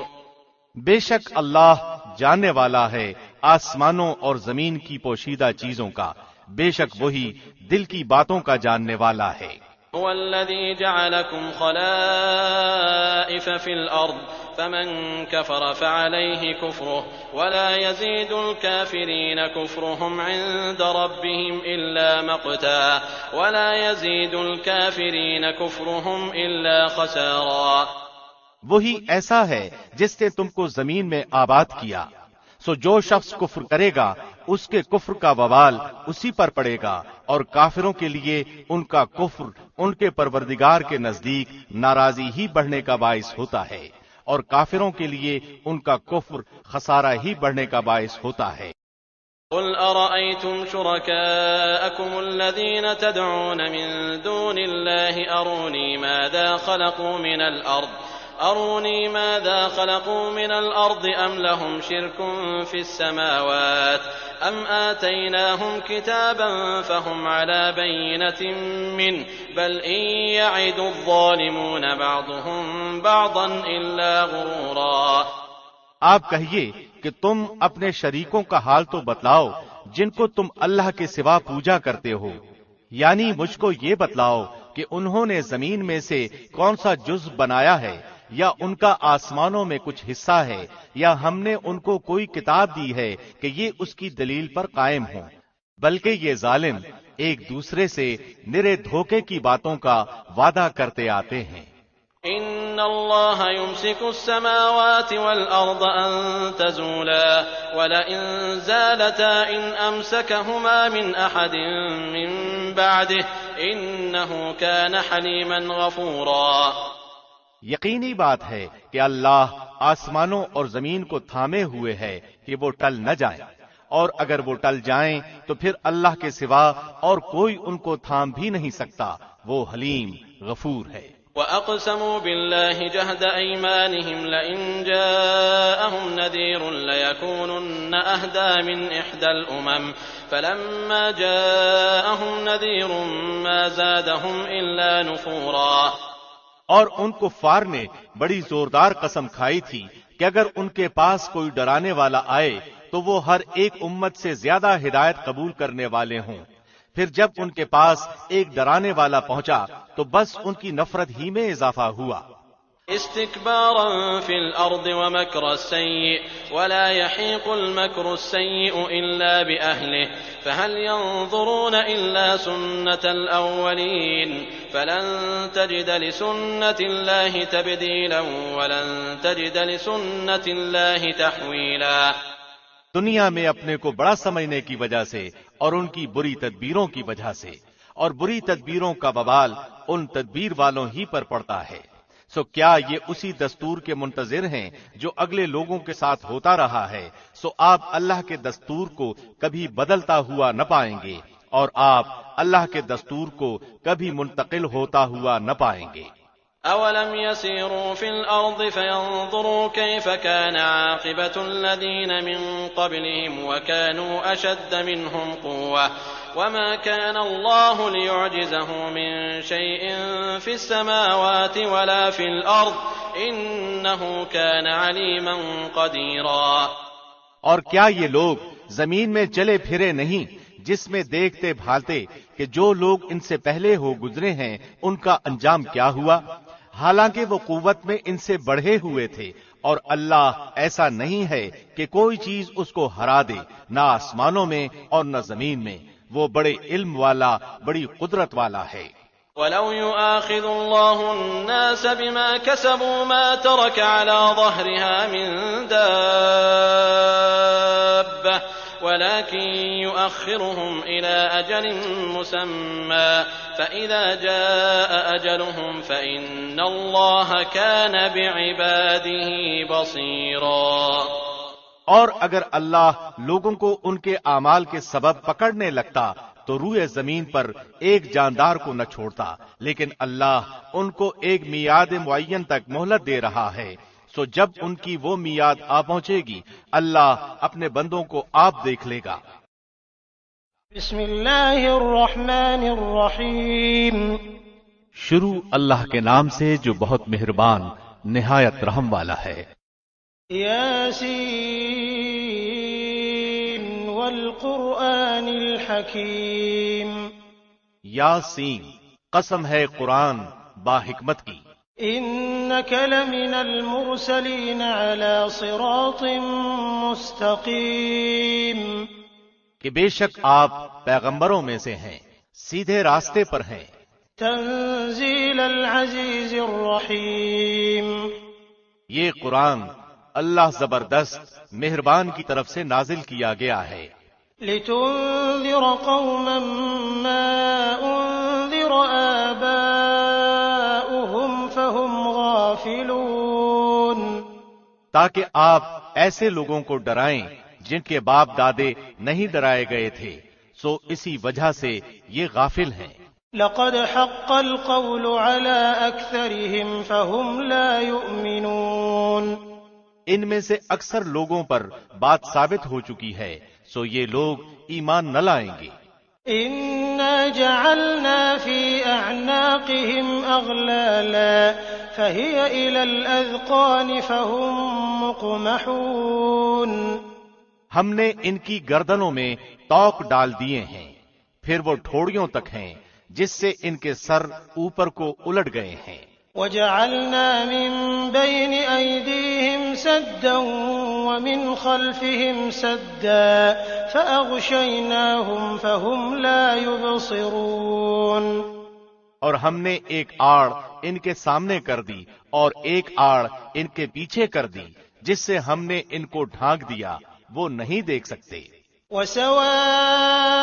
Speaker 2: بے شک اللہ جاننے والا ہے آسمانوں اور زمین کی پوشیدہ چیزوں کا، بے شک وہی دل کی باتوں کا جاننے والا ہے.
Speaker 1: هو الذي جعلكم خلائف في الأرض فمن كفر فعليه كفره ولا يزيد الكافرين كفرهم عند ربهم إلا مقتا ولا يزيد الكافرين كفرهم إلا خسارا.
Speaker 2: وہی ایسا ہے جس نے تم کو زمین میں آباد کیا، سو جو شخص کفر کرے گا اس کے کفر کا وبال اسی پر پڑے گا، اور کافروں کے لیے ان کا کفر ان کے پروردگار کے نزدیک ناراضی ہی بڑھنے کا باعث ہوتا ہے، اور کافروں کے لیے ان کا کفر خسارہ ہی بڑھنے کا باعث ہوتا ہے۔
Speaker 1: قل أرأيتم شركاءكم الذين تدعون من دون الله أروني ماذا خلقوا من الأرض أم لهم شرك في السماوات أم آتيناهم كتابا فهم على بينة منه بل إن يعد الظالمون بعضهم بعضا إلا غرورا۔
Speaker 2: آپ کہیے کہ تم اپنے شریکوں کا حال تو بتلاؤ جن کو تم اللہ کے سوا پوجا کرتے ہو، یعنی مجھ کو یہ بتلاؤ کہ انہوں نے زمین میں سے کون سا جزء بنایا ہے، یا ان کا آسمانوں میں کچھ حصہ ہے، یا ہم نے ان کو کوئی کتاب دی ہے کہ یہ اس کی دلیل پر قائم ہوں، بلکہ یہ ظالم ایک دوسرے سے نرے دھوکے کی باتوں کا وعدہ کرتے آتے ہیں۔
Speaker 1: إن الله يمسك السماوات والأرض أن تزولا ولئن زالتا إن أمسكهما من أحد من بعده إنه كان حليما غفورا۔
Speaker 2: یقینی بات ہے کہ اللہ آسمانوں اور زمین کو تھامے ہوئے ہے کہ وہ ٹل نہ جائیں، اور اگر وہ ٹل جائیں تو پھر اللہ کے سوا اور کوئی ان کو تھام بھی نہیں سکتا، وہ حلیم غفور ہے۔
Speaker 1: وَأَقْسَمُوا بِاللَّهِ جَهْدَ أَيْمَانِهِمْ لَئِن جَاءَهُمْ نَذِيرٌ لَيَكُونُنَّ أَهْدَىٰ مِنْ إِحْدَى الْأُمَمِ فَلَمَّا جَاءَهُمْ نَذِيرٌ مَا زَادَهُمْ إِلَّا نُفُورًا۔
Speaker 2: اور ان کفار نے بڑی زوردار قسم کھائی تھی کہ اگر ان کے پاس کوئی ڈرانے والا آئے تو وہ ہر ایک امت سے زیادہ ہدایت قبول کرنے والے ہوں، پھر جب ان کے پاس ایک ڈرانے والا پہنچا تو بس ان کی نفرت ہی میں اضافہ ہوا۔
Speaker 1: استكبارا في الأرض ومكر السيء ولا يحيق المكر السيء إلا بأهله فهل ينظرون إلا سنة الأولين فلن تجد لسنة الله تبديلا ولن تجد لسنة الله تحويلا۔
Speaker 2: دنیا میں اپنے کو بڑا سمجھنے کی وجہ سے اور ان کی بری تدبیروں کی وجہ سے، اور بری تدبیروں کا وبال ان تدبیر والوں ہی پر پڑتا ہے، سو کیا یہ اسی دستور کے منتظر ہیں جو اگلے لوگوں کے ساتھ ہوتا رہا ہے؟ سو آپ اللہ کے دستور کو کبھی بدلتا ہوا نہ پائیں گے، اور آپ اللہ کے دستور کو کبھی منتقل ہوتا ہوا نہ پائیں گے۔
Speaker 1: أَوَلَمْ يَسِيرُوا فِي الْأَرْضِ فَيَنظُرُوا كَيْفَ كَانَ عَاقِبَةُ الَّذِينَ مِن قَبْلِهِمْ وَكَانُوا أَشَدَّ مِنْهُمْ قُوَّةً وَمَا كَانَ اللَّهُ لِيُعْجِزَهُ مِن شَيْءٍ فِي السَّمَاوَاتِ وَلَا فِي الْأَرْضِ إِنَّهُ كَانَ عَلِيمًا قَدِيرًا۔
Speaker 2: اور کیا یہ لوگ زمین میں چلے پھرے نہیں جس میں دیکھتے بھالتے کہ جو لوگ ان سے پہلے ہو گزرے ہیں ان کا انجام کیا ہوا، حالانکہ وہ قوت میں ان سے بڑھے ہوئے تھے، اور اللہ ایسا نہیں ہے کہ کوئی چیز اس کو ہرا دے، نہ آسمانوں میں اور نہ زمین میں، وہ بڑے علم والا، بڑی قدرت والا ہے۔
Speaker 1: وَلَوْ يُؤَاخِذُ اللَّهُ النَّاسَ بِمَا كَسَبُوا مَا تَرَكَ عَلَى ظَهْرِهَا مِن دَابَّةٍ ولكن يؤخرهم إلى أجل مسمى فإذا جاء أجلهم فإن الله كان بعباده بصيرا۔
Speaker 2: اور اگر اللہ لوگوں کو ان کے اعمال کے سبب پکڑنے لگتا تو روئے زمین پر ایک جاندار کو نہ چھوڑتا، لیکن اللہ ان کو ایک میعاد معین تک مہلت دے رہا ہے، سو جب ان کی وہ میعاد آ پہنچے گی اللہ اپنے بندوں کو آپ دیکھ لے گا۔
Speaker 3: بسم اللہ الرحمن الرحیم۔
Speaker 2: شروع اللہ کے نام سے جو بہت مہربان نہایت رحم والا ہے۔
Speaker 3: یاسین والقرآن الحکیم۔
Speaker 2: یاسین، قسم ہے قرآن با حکمت کی۔
Speaker 3: إنك لمن المرسلين على صراط مستقيم۔
Speaker 2: کہ بے شک آپ پیغمبروں میں سے ہیں، سیدھے راستے پر ہیں۔
Speaker 3: تنزيل العزيز الرحيم۔
Speaker 2: یہ قرآن اللہ زبردست مہربان کی طرف سے نازل کیا گیا ہے۔
Speaker 3: لتنذر قوما ما انذر آباؤهم فهم غافلون،
Speaker 2: تاکہ آپ ایسے لوگوں کو ڈرائیں جن کے باپ دادے نہیں ڈرائے گئے تھے، سو اسی وجہ سے یہ غافل ہیں۔
Speaker 3: لقد حق القول على أكثرهم فهم لا يؤمنون،
Speaker 2: ان میں سے اکثر لوگوں پر بات ثابت ہو چکی ہے، سو یہ لوگ ایمان نہ لائیں گے۔
Speaker 3: إنا جعلنا في أعناقهم أغلالا فهي إلى الأذقان فهم مقمحون،
Speaker 2: ہم نے ان کی گردنوں میں توق ڈال دیے ہیں، پھر وہ ٹھوڑیوں تک ہیں جس سے ان کے سر اوپر کو الٹ گئے ہیں۔
Speaker 3: وجعلنا من بين أيديهم سدا ومن خلفهم سدا فأغشيناهم فهم لا يبصرون،
Speaker 2: اور ہم نے ایک آڑ ان کے سامنے کر دی اور ایک آڑ ان کے پیچھے کر دی، جس سے ہم نے ان کو ڈھانک دیا، وہ نہیں دیکھ سکتے۔
Speaker 3: وسواء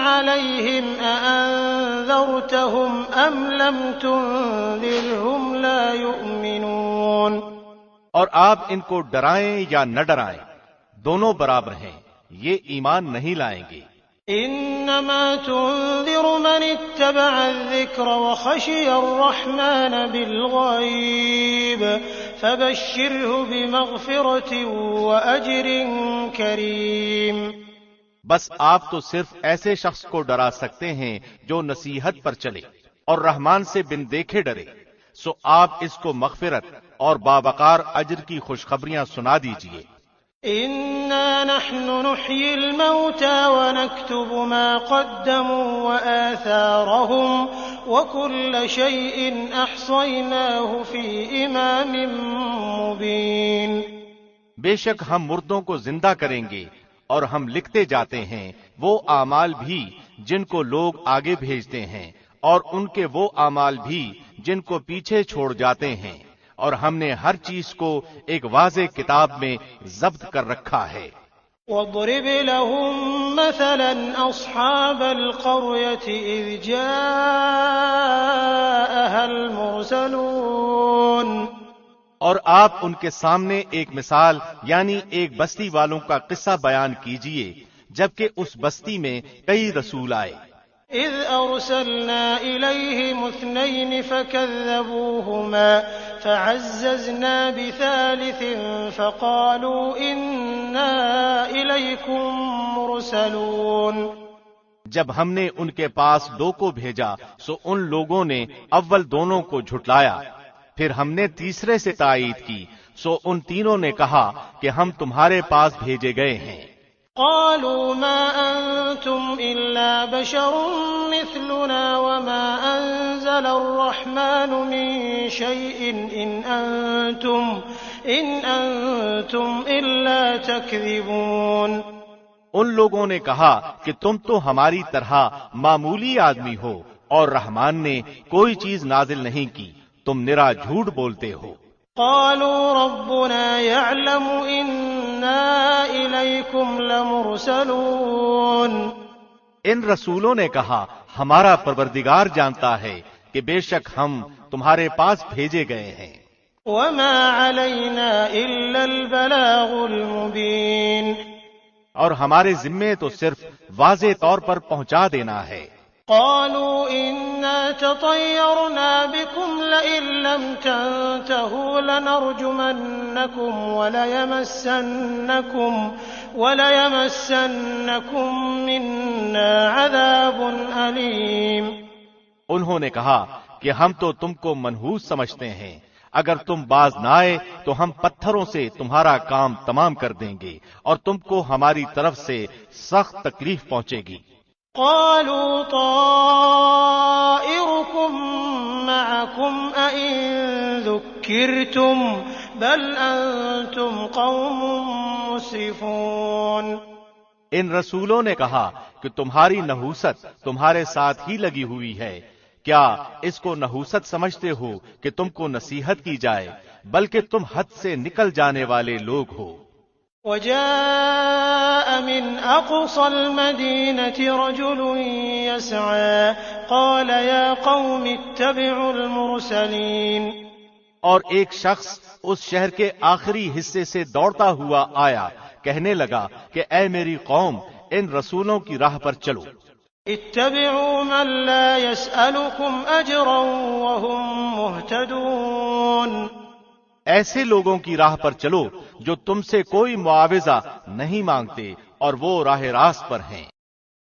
Speaker 3: عليهم أأنذرتهم أم لم تنذرهم لا يؤمنون،
Speaker 2: اور آپ ان کو ڈرائیں یا نہ ڈرائیں، دونوں برابر ہیں، یہ ایمان نہیں لائیں گے۔
Speaker 3: إنما تنذر من اتبع الذكر وخشي الرحمن بالغيب فبشره بمغفرة وأجر كريم،
Speaker 2: بس آپ تو صرف ایسے شخص کو ڈرا سکتے ہیں جو نصیحت پر چلے اور رحمان سے بن دیکھے ڈرے، سو آپ اس کو مغفرت اور باوقار اجر کی خوشخبریاں سنا دیجئے۔
Speaker 3: إنا نحن نحيي الموتى ونكتب ما قدموا وآثارهم وكل شيء أحصيناه في إمام مبين،
Speaker 2: بے شک ہم مردوں کو زندہ کریں گے اور ہم لکھتے جاتے ہیں وہ اعمال بھی جن کو لوگ آگے بھیجتے ہیں اور ان کے وہ اعمال بھی جن کو پیچھے چھوڑ جاتے ہیں، اور ہم نے ہر چیز کو ایک واضح کتاب میں ضبط کر رکھا ہے۔
Speaker 3: واضرب لهم مثلا أصحاب القرية إذ جاءها المرسلون،
Speaker 2: اور آپ ان کے سامنے ایک مثال یعنی ایک بستی والوں کا قصہ بیان کیجئے جبکہ اس بستی میں کئی رسول آئے۔
Speaker 3: إذ أرسلنا إليهم 2 فكذبوهما فعززنا بثالث فقالوا إنا إليكم مرسلون،
Speaker 2: جب ہم نے ان کے پاس 2 کو بھیجا سو ان لوگوں نے اول دونوں کو جھٹلایا، پھر ہم نے تیسرے سے تائید کی سو ان تینوں نے کہا کہ ہم تمہارے پاس بھیجے گئے ہیں۔
Speaker 3: قالوا ما أنتم إلا بشر مثلنا وما أنزل الرحمن من شيء إن أنتم إلا تكذبون،
Speaker 2: ان لوگوں نے کہا کہ تم تو ہماری طرح معمولی آدمی ہو اور رحمان نے کوئی چیز نازل نہیں کی، تم نرا جھوٹ بولتے ہو۔
Speaker 3: قالوا ربنا يعلم إنا إليكم لمرسلون،
Speaker 2: ان رسولوں نے کہا ہمارا پروردگار جانتا ہے کہ بے شک ہم تمہارے پاس بھیجے گئے ہیں۔
Speaker 3: وما علينا إلا البلاغ المبين،
Speaker 2: اور ہمارے ذمے تو صرف واضح طور پر پہنچا دینا ہے۔
Speaker 3: قالوا إنا تطيرنا بكم لئن لم تنتهوا لنرجمنكم وليمسنكم منا عذاب أليم،
Speaker 2: انہوں نے کہا کہ ہم تو تم کو منحوس سمجھتے ہیں، اگر تم باز نہ آئے تو ہم پتھروں سے تمہارا کام تمام کر دیں گے اور تم کو ہماری طرف سے سخت تکلیف پہنچے گی۔
Speaker 3: قالوا طائركم معكم أئن ذكرتم بل أنتم قوم مسرفون،
Speaker 2: ان رسولوں نے کہا کہ تمہاری نحوست تمہارے ساتھ ہی لگی ہوئی ہے، کیا اس کو نحوست سمجھتے ہو کہ تم کو نصیحت کی جائے، بلکہ تم حد سے نکل جانے والے لوگ ہو۔
Speaker 3: وجاء من أقصى المدينة رجل يسعى قال يا قوم اتبعوا المرسلين۔
Speaker 2: اور ایک شخص اس شہر کے آخری حصے سے دوڑتا ہوا آیا، کہنے لگا کہ اے میری قوم، ان رسولوں کی راہ پر چلو۔
Speaker 3: اتبعوا من لا يسألكم أجرا وهم مهتدون۔
Speaker 2: ایسے لوگوں کی راہ پر چلو جو تم سے کوئی معاوضہ نہیں مانگتے اور وہ راہ راست پر ہیں۔